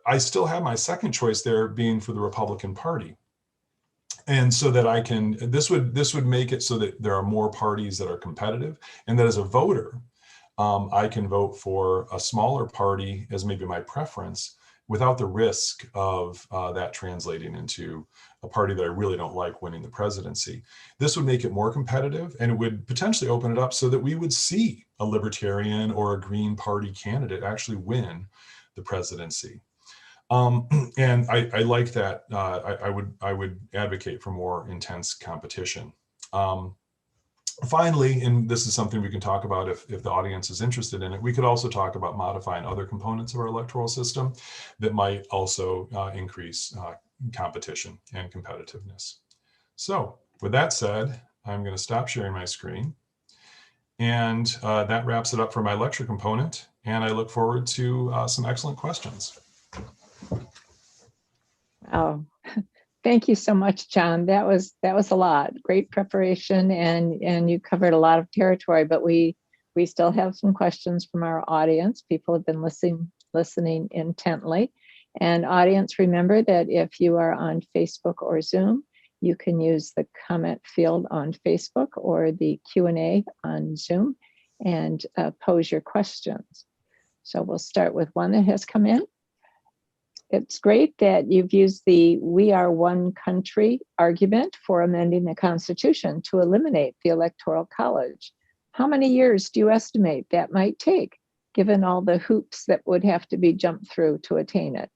I still have my second choice there being for the Republican Party. And so that this would make it so that there are more parties that are competitive, and that as a voter, I can vote for a smaller party as maybe my preference, without the risk of that translating into a party that I really don't like winning the presidency. This would make it more competitive, and it would potentially open it up so that we would see a Libertarian or a Green Party candidate actually win the presidency. And I like that. I would advocate for more intense competition. Finally, and this is something we can talk about if the audience is interested in it, we could also talk about modifying other components of our electoral system that might also increase competition and competitiveness. So with that said, I'm going to stop sharing my screen. And that wraps it up for my lecture component. And I look forward to some excellent questions. Oh, thank you so much, John. That was a lot. Great preparation, and you covered a lot of territory, but we still have some questions from our audience. People have been listening intently. And audience, remember that if you are on Facebook or Zoom, you can use the comment field on Facebook or the Q&A on Zoom and pose your questions. So we'll start with one that has come in. It's great that you've used the "we are one country" argument for amending the Constitution to eliminate the Electoral College. How many years do you estimate that might take, given all the hoops that would have to be jumped through to attain it?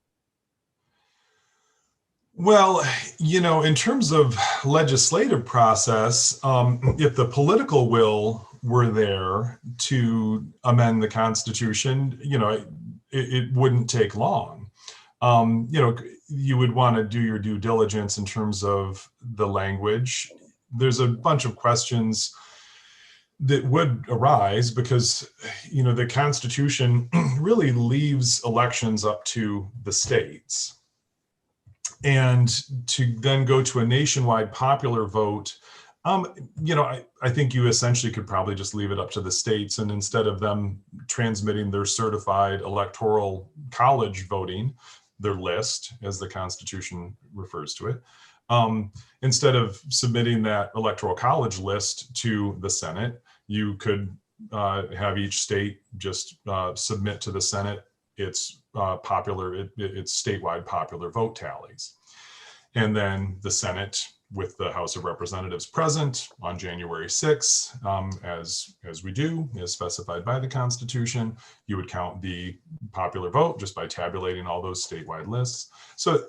Well, in terms of legislative process, if the political will were there to amend the Constitution, it wouldn't take long. You would want to do your due diligence in terms of the language. There's a bunch of questions that would arise because, the Constitution really leaves elections up to the states. And to then go to a nationwide popular vote, I think you essentially could probably just leave it up to the states, and instead of them transmitting their certified electoral college voting, their list, as the Constitution refers to it, instead of submitting that electoral college list to the Senate, you could have each state just submit to the Senate its its statewide popular vote tallies. And then the Senate, with the House of Representatives present on January 6th, as we do, as specified by the Constitution, you would count the popular vote just by tabulating all those statewide lists. So,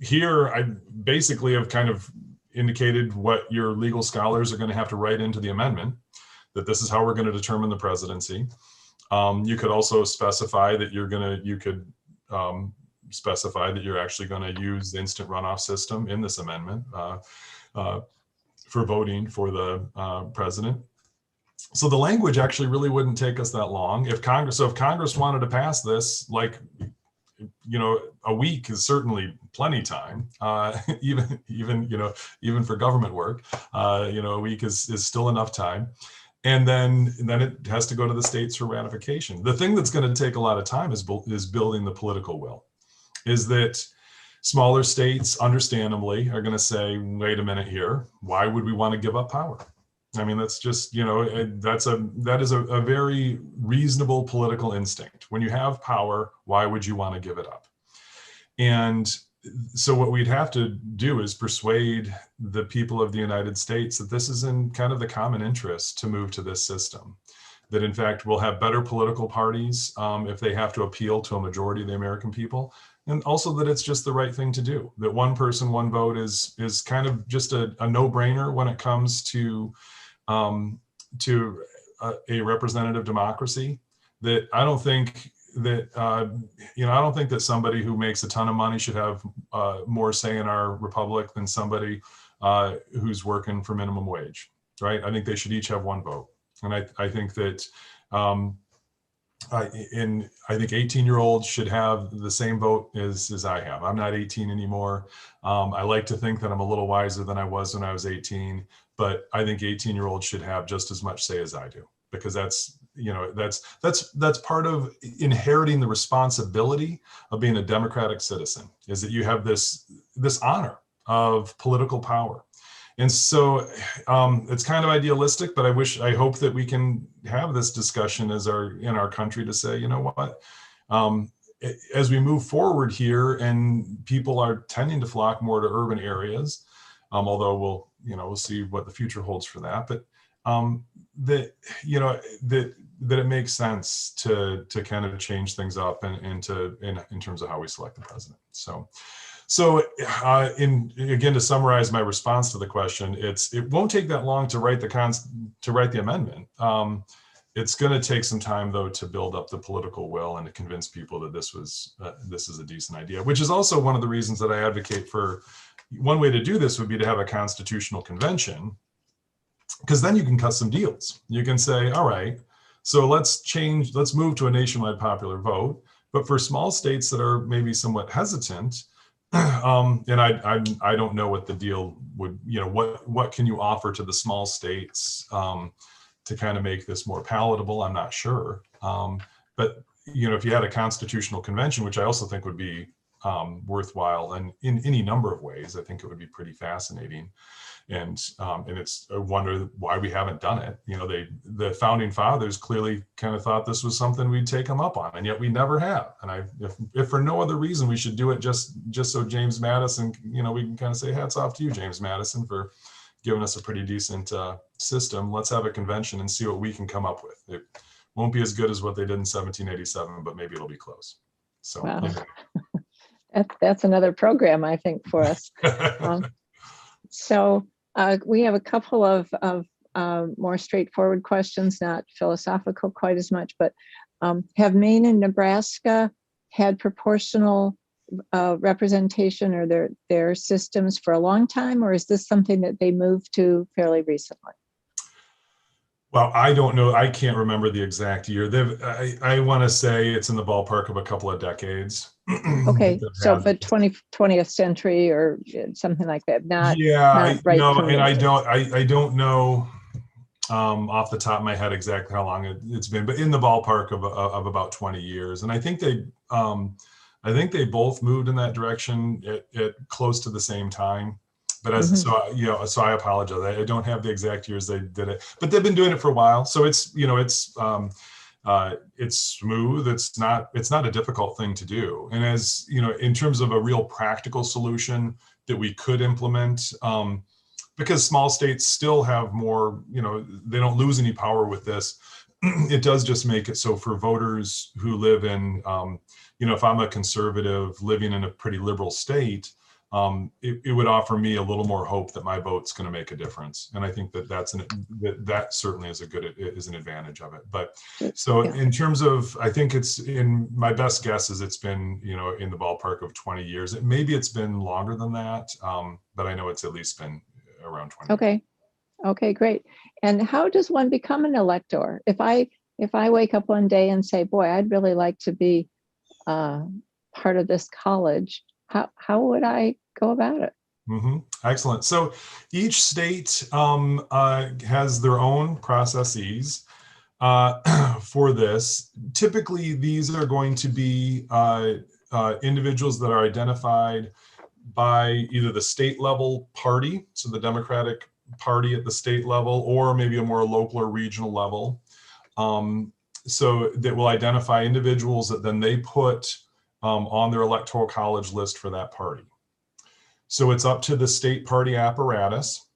here I basically have kind of indicated what your legal scholars are going to have to write into the amendment, that this is how we're going to determine the presidency. You could also specify that specify that you're actually going to use the instant runoff system in this amendment for voting for the president. So the language actually really wouldn't take us that long. If Congress wanted to pass this, like a week is certainly plenty time, even for government work. A week is still enough time. And then it has to go to the states for ratification. The thing that's going to take a lot of time is building the political will. Is that smaller states, understandably, are going to say, wait a minute here, why would we want to give up power? I mean, that's just, that is a very reasonable political instinct. When you have power, why would you want to give it up? And so what we'd have to do is persuade the people of the United States that this is in kind of the common interest to move to this system. That in fact, we'll have better political parties if they have to appeal to a majority of the American people. And also that it's just the right thing to do. That one person, one vote is kind of just a no-brainer when it comes to a representative democracy. That I don't think that I don't think that somebody who makes a ton of money should have more say in our republic than somebody who's working for minimum wage, right? I think they should each have one vote, and I think that I think 18-year-olds should have the same vote as I have. I'm not 18 anymore. I like to think that I'm a little wiser than I was when I was 18, but I think 18-year-olds should have just as much say as I do, because that's part of inheriting the responsibility of being a democratic citizen, is that you have this honor of political power. And so it's kind of idealistic, but I hope that we can have this discussion in our country to say, you know what, as we move forward here and people are tending to flock more to urban areas, although we'll see what the future holds for that, but that it makes sense to kind of change things up and in terms of how we select the president. So again, to summarize my response to the question, it won't take that long to write the amendment. It's going to take some time, though, to build up the political will and to convince people that this is a decent idea, which is also one of the reasons that I advocate for. One way to do this would be to have a constitutional convention, because then you can cut some deals. You can say, all right, so let's move to a nationwide popular vote. But for small states that are maybe somewhat hesitant, and I don't know what the deal would, what can you offer to the small states to kind of make this more palatable? I'm not sure. But if you had a constitutional convention, which I also think would be worthwhile, and in any number of ways, I think it would be pretty fascinating. And it's a wonder why we haven't done it. The founding fathers clearly kind of thought this was something we'd take them up on, and yet we never have. And if for no other reason, we should do it just so James Madison, we can kind of say hats off to you, James Madison, for giving us a pretty decent system. Let's have a convention and see what we can come up with. It won't be as good as what they did in 1787, but maybe it'll be close. So wow. That's another program, I think, for us. So we have a couple of more straightforward questions, not philosophical quite as much, but have Maine and Nebraska had proportional representation or their systems for a long time, or is this something that they moved to fairly recently? Well, I don't know. I can't remember the exact year. I want to say it's in the ballpark of a couple of decades. Okay, so but 20th century or something like that. Not right. I don't know off the top of my head exactly how long it's been, but in the ballpark of about 20 years. And I think they both moved in that direction at close to the same time. But so I apologize. I don't have the exact years they did it, but they've been doing it for a while. So it's smooth. It's not a difficult thing to do. And as in terms of a real practical solution that we could implement, because small states still have more, they don't lose any power with this. It does just make it so for voters who live in, if I'm a conservative living in a pretty liberal state, it would offer me a little more hope that my vote's going to make a difference, and I think that certainly is an advantage of it. But so in terms of, I think my best guess is it's been in the ballpark of 20 years. Maybe it's been longer than that, but I know it's at least been around 20. Okay, great. And how does one become an elector? If I wake up one day and say, boy, I'd really like to be part of this college, how would I go about it? Excellent. So each state has their own processes for this. Typically, these are going to be individuals that are identified by either the state level party, so the Democratic Party at the state level, or maybe a more local or regional level. So that will identify individuals that then they put on their electoral college list for that party. So it's up to the state party apparatus.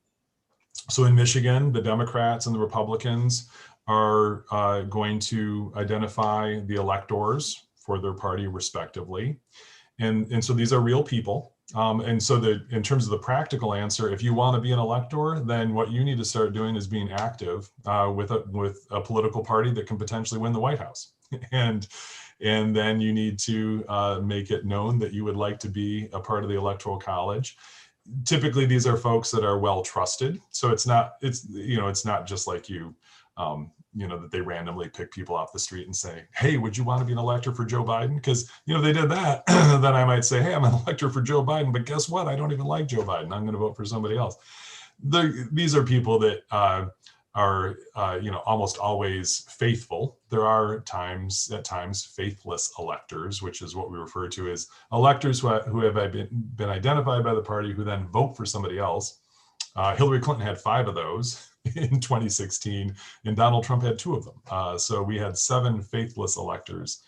So in Michigan, the Democrats and the Republicans are going to identify the electors for their party respectively. And so these are real people. And so that in terms of the practical answer, if you want to be an elector, then what you need to start doing is being active with a political party that can potentially win the White House. And then you need to make it known that you would like to be a part of the Electoral College. Typically, these are folks that are well trusted. So it's not just like that they randomly pick people off the street and say, hey, would you want to be an elector for Joe Biden? Because, they did that, then I might say, hey, I'm an elector for Joe Biden, but guess what? I don't even like Joe Biden. I'm going to vote for somebody else. These are people that are almost always faithful. There are at times faithless electors, which is what we refer to as electors who have been identified by the party who then vote for somebody else. Hillary Clinton had 5 of those in 2016, and Donald Trump had 2 of them. So we had 7 faithless electors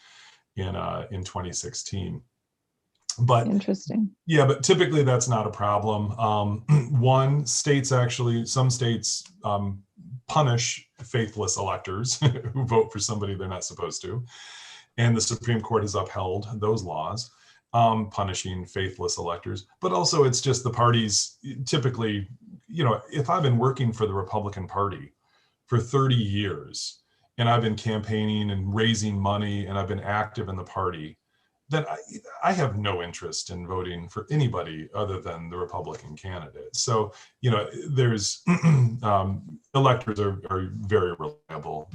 in 2016. But interesting. Yeah, but typically that's not a problem. Some states punish faithless electors who vote for somebody they're not supposed to. And the Supreme Court has upheld those laws, punishing faithless electors. But also it's just the parties typically, if I've been working for the Republican Party for 30 years and I've been campaigning and raising money and I've been active in the party, then I have no interest in voting for anybody other than the Republican candidate. So, there's electors are very reliable.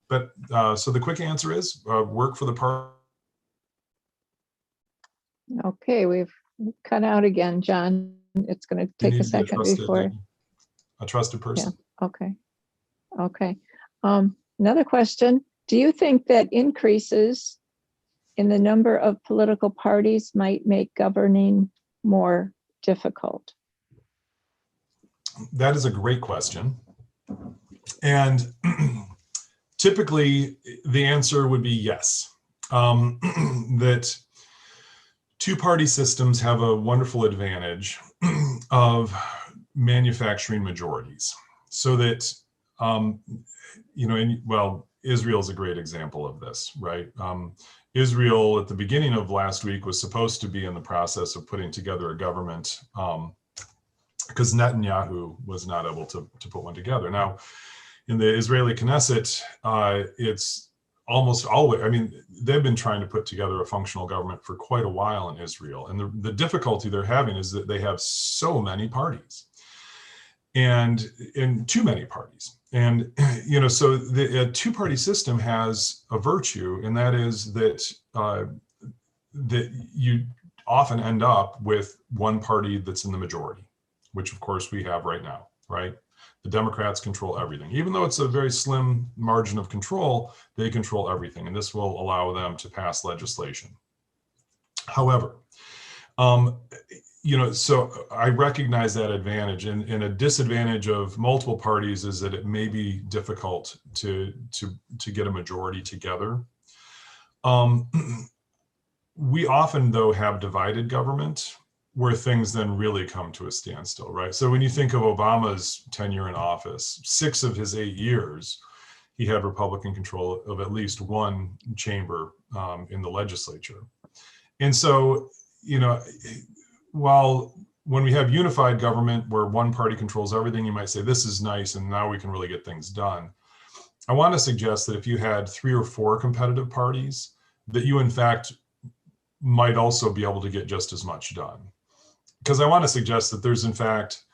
But so the quick answer is work for the party. Okay, we've cut out again, John. It's going to take a second before. A trusted person. Yeah. Okay. Another question. Do you think that increases in the number of political parties might make governing more difficult? That is a great question. And typically the answer would be yes. That 2-party systems have a wonderful advantage of manufacturing majorities. So that, Israel is a great example of this, right? Israel at the beginning of last week was supposed to be in the process of putting together a government because Netanyahu was not able to put one together. Now, in the Israeli Knesset, it's almost always, they've been trying to put together a functional government for quite a while in Israel. And the difficulty they're having is that they have so many parties and too many parties. And, so the 2-party system has a virtue, and that is that you often end up with one party that's in the majority, which of course we have right now, right? The Democrats control everything. Even though it's a very slim margin of control, they control everything, and this will allow them to pass legislation. However, so I recognize that advantage, and a disadvantage of multiple parties is that it may be difficult to get a majority together. We often, though, have divided government where things then really come to a standstill, right? So when you think of Obama's tenure in office, 6 of his 8 years, he had Republican control of at least one chamber in the legislature. And so, while when we have unified government where one party controls everything, you might say, this is nice, and now we can really get things done. I want to suggest that if you had 3 or 4 competitive parties, that you in fact might also be able to get just as much done. Because I want to suggest that there's in fact,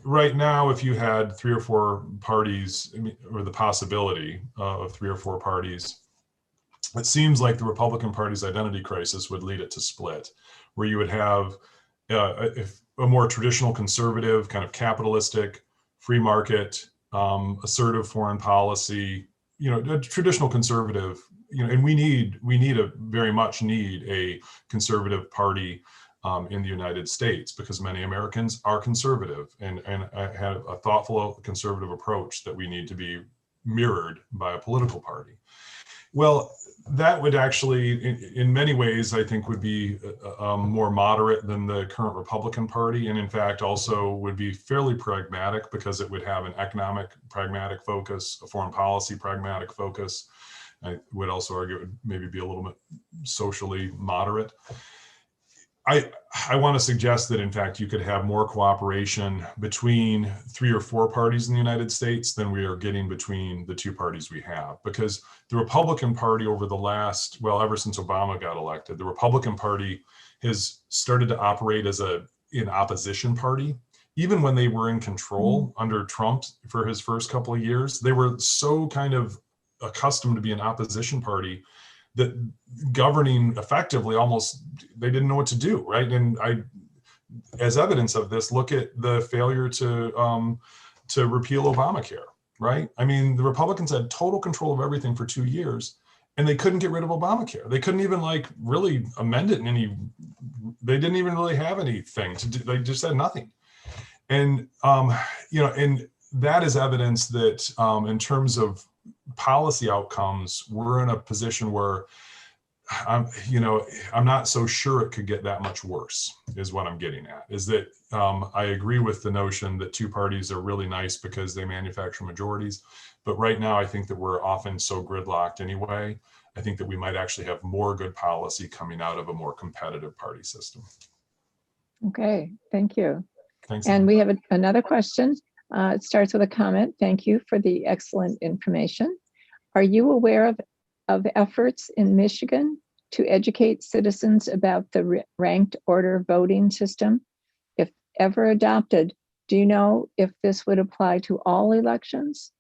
right now, if you had 3 or 4 parties, or the possibility of 3 or 4 parties it seems like the Republican Party's identity crisis would lead it to split, where you would have a more traditional conservative, kind of capitalistic, free market, assertive foreign policy, a traditional conservative, and we very much need a conservative party in the United States, because many Americans are conservative and have a thoughtful conservative approach that we need to be mirrored by a political party. Well, that would actually, in many ways, I think would be more moderate than the current Republican Party. And in fact, also would be fairly pragmatic, because it would have an economic pragmatic focus, a foreign policy pragmatic focus. I would also argue it would maybe be a little bit socially moderate. I want to suggest that, in fact, you could have more cooperation between 3 or 4 parties in the United States than we are getting between the 2 parties we have, because the Republican Party over the last, well, ever since Obama got elected, the Republican Party has started to operate as an opposition party. Even when they were in control under Trump for his first couple of years, they were so kind of accustomed to be an opposition party that governing effectively, almost, they didn't know what to do, right? And as evidence of this, look at the failure to repeal Obamacare, right? I mean, the Republicans had total control of everything for 2 years, and they couldn't get rid of Obamacare. They couldn't even really amend it in they didn't even really have anything to do. They just had nothing. And, and that is evidence that in terms of policy outcomes, we're in a position where I'm not so sure it could get that much worse, is what I'm getting at. Is that I agree with the notion that 2 parties are really nice because they manufacture majorities. But right now, I think that we're often so gridlocked anyway. I think that we might actually have more good policy coming out of a more competitive party system. Okay, thank you. Thanks. And we have another question. It starts with a comment. Thank you for the excellent information. Are you aware of efforts in Michigan to educate citizens about the ranked order voting system? If ever adopted, do you know if this would apply to all elections?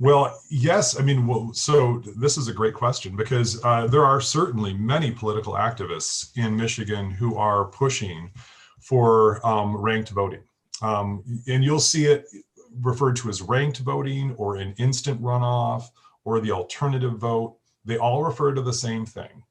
Well, yes. I mean, so this is a great question, because there are certainly many political activists in Michigan who are pushing for ranked voting. And you'll see it referred to as ranked voting or an instant runoff or the alternative vote. They all refer to the same thing.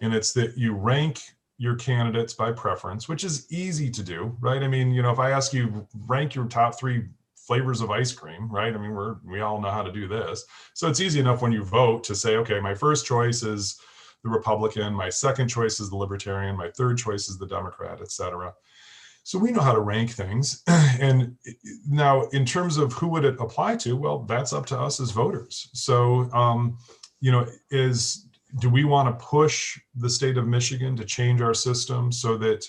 And it's that you rank your candidates by preference, which is easy to do, right? I mean, if I ask you, rank your top 3 flavors of ice cream, right? I mean, we all know how to do this. So it's easy enough when you vote to say, okay, my first choice is the Republican, my second choice is the Libertarian, my third choice is the Democrat, et cetera. So we know how to rank things. And now, in terms of who would it apply to, well, that's up to us as voters. So, do we want to push the state of Michigan to change our system so that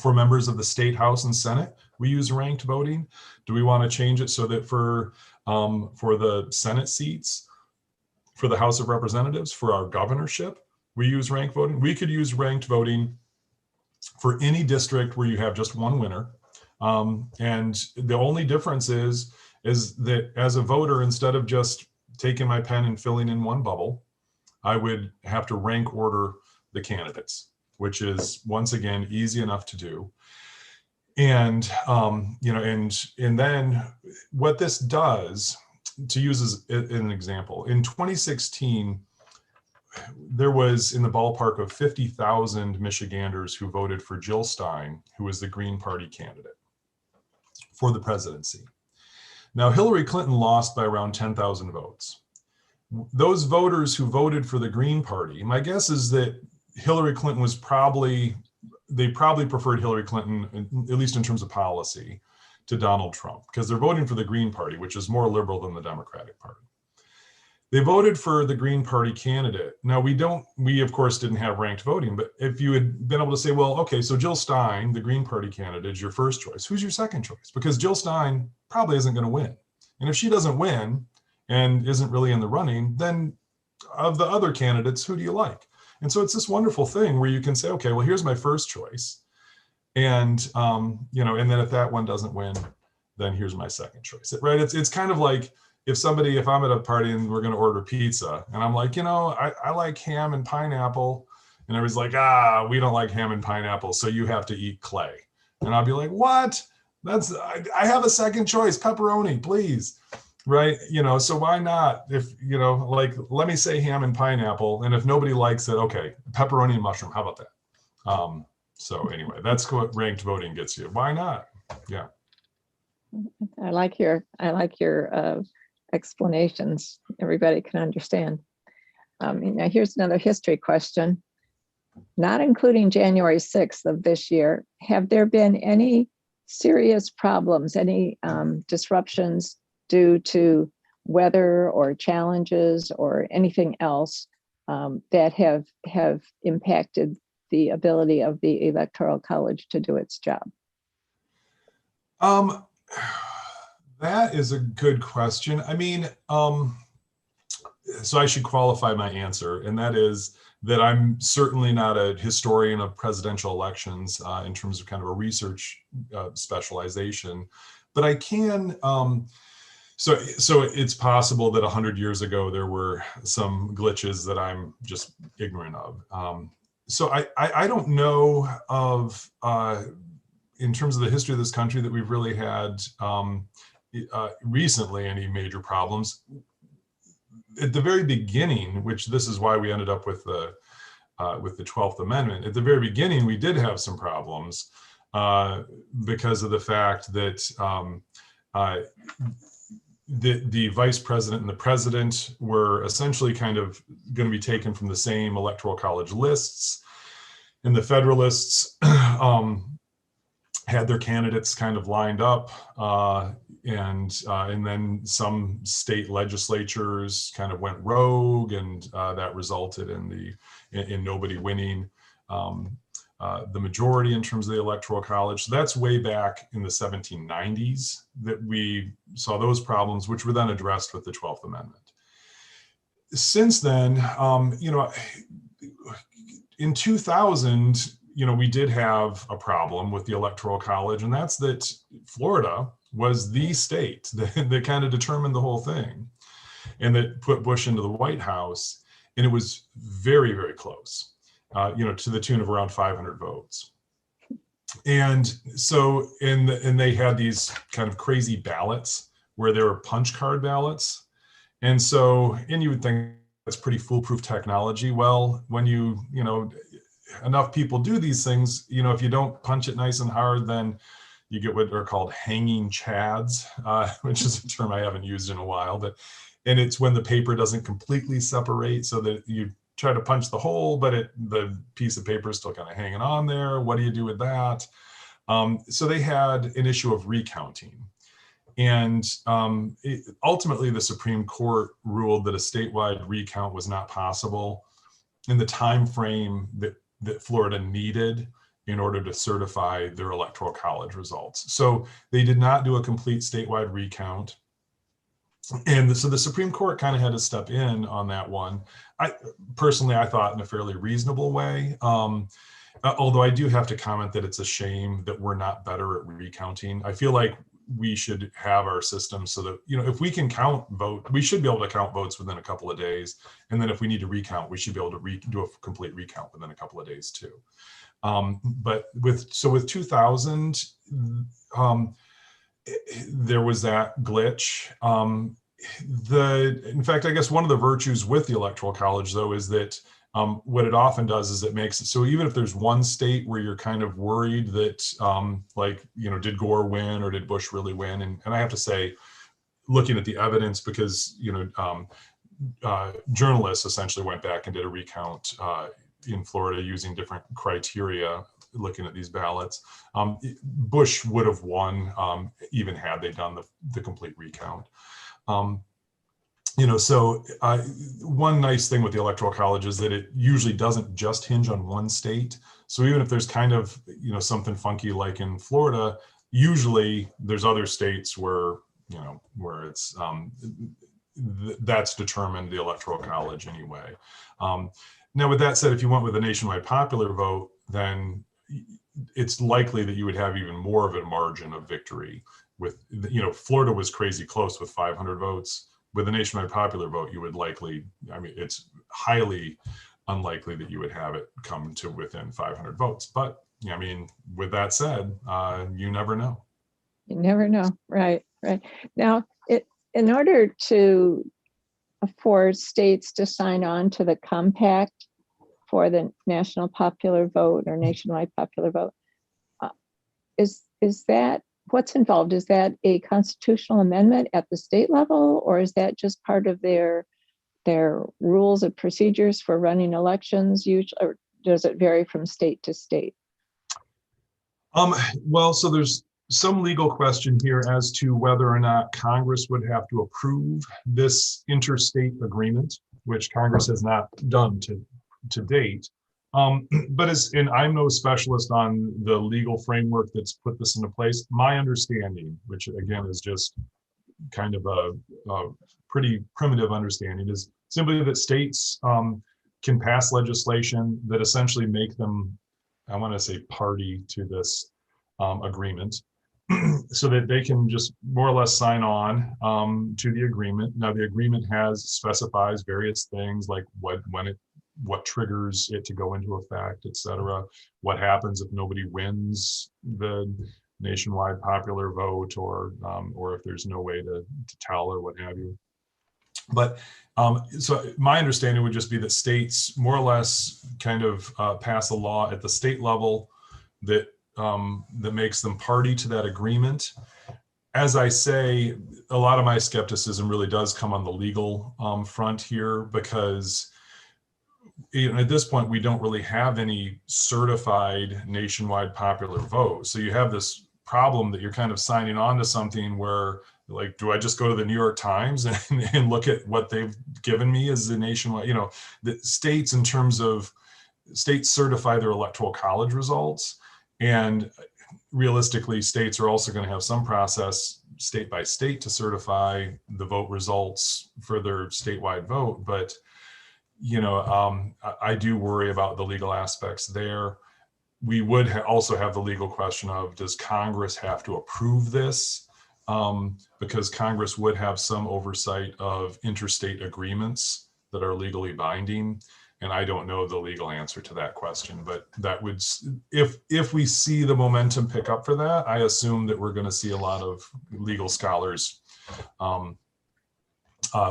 for members of the state House and Senate, we use ranked voting? Do we want to change it so that for the Senate seats, for the House of Representatives, for our governorship, we use ranked voting? We could use ranked voting for any district where you have just one winner. And the only difference is that as a voter, instead of just taking my pen and filling in one bubble, I would have to rank order the candidates, which is, once again, easy enough to do. And, and then what this does, to use as an example, in 2016, there was in the ballpark of 50,000 Michiganders who voted for Jill Stein, who was the Green Party candidate for the presidency. Now, Hillary Clinton lost by around 10,000 votes. Those voters who voted for the Green Party, my guess is that Hillary Clinton they probably preferred Hillary Clinton, at least in terms of policy, to Donald Trump, because they're voting for the Green Party, which is more liberal than the Democratic Party. They voted for the Green Party candidate. Now, we of course didn't have ranked voting, but if you had been able to say, well, okay, so Jill Stein, the Green Party candidate, is your first choice. Who's your second choice? Because Jill Stein probably isn't going to win. And if she doesn't win and isn't really in the running, then of the other candidates, who do you like? And so it's this wonderful thing where you can say, okay, well, here's my first choice. And, and then if that one doesn't win, then here's my second choice, right? It's kind of like, if I'm at a party and we're going to order pizza and I'm like, I like ham and pineapple, and everybody's like, we don't like ham and pineapple, so you have to eat clay. And I'll be like, what? I have a second choice, pepperoni, please. Right. So why not? If, like, let me say ham and pineapple. And if nobody likes it, okay, pepperoni and mushroom. How about that? So anyway, that's what ranked voting gets you. Why not? Yeah. I like your explanations. Everybody can understand. Now here's another history question. Not including January 6th of this year, have there been any serious problems, any disruptions due to weather or challenges or anything else that have impacted the ability of the Electoral College to do its job? That is a good question. I mean, so I should qualify my answer, and that is that I'm certainly not a historian of presidential elections in terms of kind of a research specialization, but I can. So it's possible that 100 years ago there were some glitches that I'm just ignorant of. So I don't know of, in terms of the history of this country, that we've really had recently any major problems. At the very beginning, which this is why we ended up with the 12th Amendment. At the very beginning, we did have some problems because of the fact that the vice president and the president were essentially kind of going to be taken from the same electoral college lists, and the Federalists had their candidates kind of lined up, and then some state legislatures kind of went rogue, and that resulted in nobody winning the majority in terms of the Electoral College. So that's way back in the 1790s that we saw those problems, which were then addressed with the 12th Amendment. Since then, in 2000, we did have a problem with the Electoral College, and that's that Florida was the state that kind of determined the whole thing and that put Bush into the White House. And it was very, very close, to the tune of around 500 votes. And so, and they had these kind of crazy ballots where there were punch card ballots. And so, and you would think that's pretty foolproof technology. Well, when enough people do these things, if you don't punch it nice and hard, then you get what are called hanging chads, which is a term I haven't used in a while, and it's when the paper doesn't completely separate, so that you try to punch the hole, but the piece of paper is still kind of hanging on there. What do you do with that? So they had an issue of recounting. And ultimately, the Supreme Court ruled that a statewide recount was not possible in the time frame that Florida needed in order to certify their Electoral College results. So they did not do a complete statewide recount. And so the Supreme Court kind of had to step in on that one. I thought in a fairly reasonable way. Although I do have to comment that it's a shame that we're not better at recounting. I feel like we should have our system so that, if we can count vote, we should be able to count votes within a couple of days. And then if we need to recount, we should be able to do a complete recount within a couple of days too. But with 2000, there was that glitch. In fact, I guess one of the virtues with the Electoral College, though, is that what it often does is it makes it so even if there's one state where you're kind of worried that, did Gore win or did Bush really win? And I have to say, looking at the evidence, because, journalists essentially went back and did a recount in Florida using different criteria, looking at these ballots. Bush would have won even had they done the complete recount. So one nice thing with the Electoral College is that it usually doesn't just hinge on one state. So even if there's kind of, something funky like in Florida, usually there's other states where it's, that's determined the Electoral College anyway. Now, with that said, if you went with a nationwide popular vote, then it's likely that you would have even more of a margin of victory with, Florida was crazy close with 500 votes. with a nationwide popular vote, you would likely, I mean, it's highly unlikely that you would have it come to within 500 votes. But I mean, with that said, you never know. You never know. Right, right. Now, in order for states to sign on to the compact for the national popular vote or nationwide popular vote, is that what's involved? Is that a constitutional amendment at the state level, or is that just part of their rules and procedures for running elections? Usually, or does it vary from state to state? Well, so there's some legal question here as to whether or not Congress would have to approve this interstate agreement, which Congress has not done to date. But and I'm no specialist on the legal framework that's put this into place. My understanding, which again is just kind of a pretty primitive understanding, is simply that states can pass legislation that essentially make them, I want to say, party to this agreement, so that they can just more or less sign on to the agreement. Now, the agreement specifies various things like what triggers it to go into effect, et cetera. What happens if nobody wins the nationwide popular vote, or if there's no way to tell, or what have you. But so my understanding would just be that states more or less kind of pass a law at the state level that makes them party to that agreement. As I say, a lot of my skepticism really does come on the legal front here, because at this point we don't really have any certified nationwide popular vote. So you have this problem that you're kind of signing on to something where, like, do I just go to the New York Times and look at what they've given me as the nationwide, the states, in terms of states certify their electoral college results. And realistically, states are also going to have some process state by state to certify the vote results for their statewide vote. But, I do worry about the legal aspects there. We would also have the legal question of, does Congress have to approve this? Because Congress would have some oversight of interstate agreements that are legally binding. And I don't know the legal answer to that question, but that would, if we see the momentum pick up for that, I assume that we're going to see a lot of legal scholars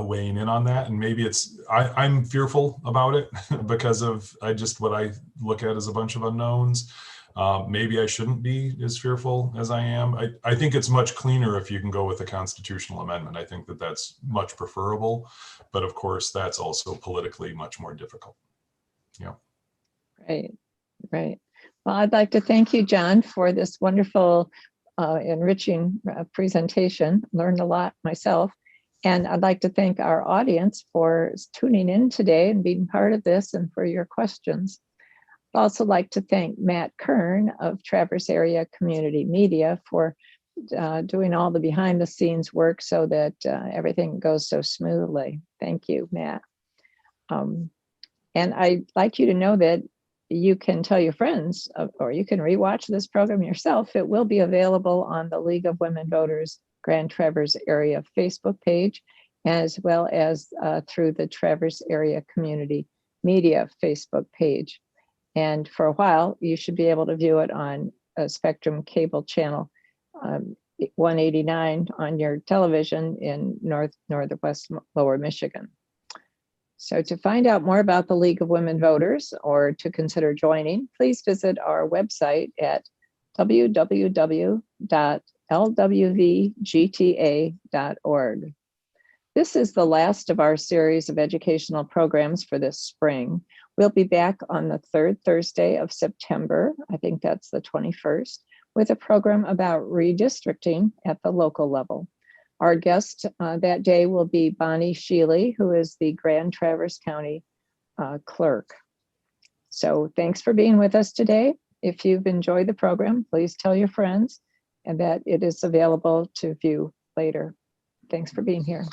weighing in on that. And maybe I'm fearful about it because of what I look at as a bunch of unknowns. Maybe I shouldn't be as fearful as I am. I think it's much cleaner if you can go with a constitutional amendment. I think that that's much preferable, but of course that's also politically much more difficult. Yeah. Right. Well, I'd like to thank you, John, for this wonderful, enriching presentation. Learned a lot myself. And I'd like to thank our audience for tuning in today and being part of this, and for your questions. I'd also like to thank Matt Kern of Traverse Area Community Media for doing all the behind the scenes work so that everything goes so smoothly. Thank you, Matt. And I'd like you to know that you can tell your friends, or you can rewatch this program yourself. It will be available on the League of Women Voters Grand Traverse Area Facebook page, as well as through the Traverse Area Community Media Facebook page. And for a while, you should be able to view it on a Spectrum cable channel 189 on your television in northwest Lower Michigan. So to find out more about the League of Women Voters, or to consider joining, please visit our website at www.lwvgta.org. This is the last of our series of educational programs for this spring. We'll be back on the third Thursday of September, I think that's the 21st, with a program about redistricting at the local level. Our guest that day will be Bonnie Sheely, who is the Grand Traverse County clerk. So thanks for being with us today. If you've enjoyed the program, please tell your friends, and that it is available to view later. Thanks for being here.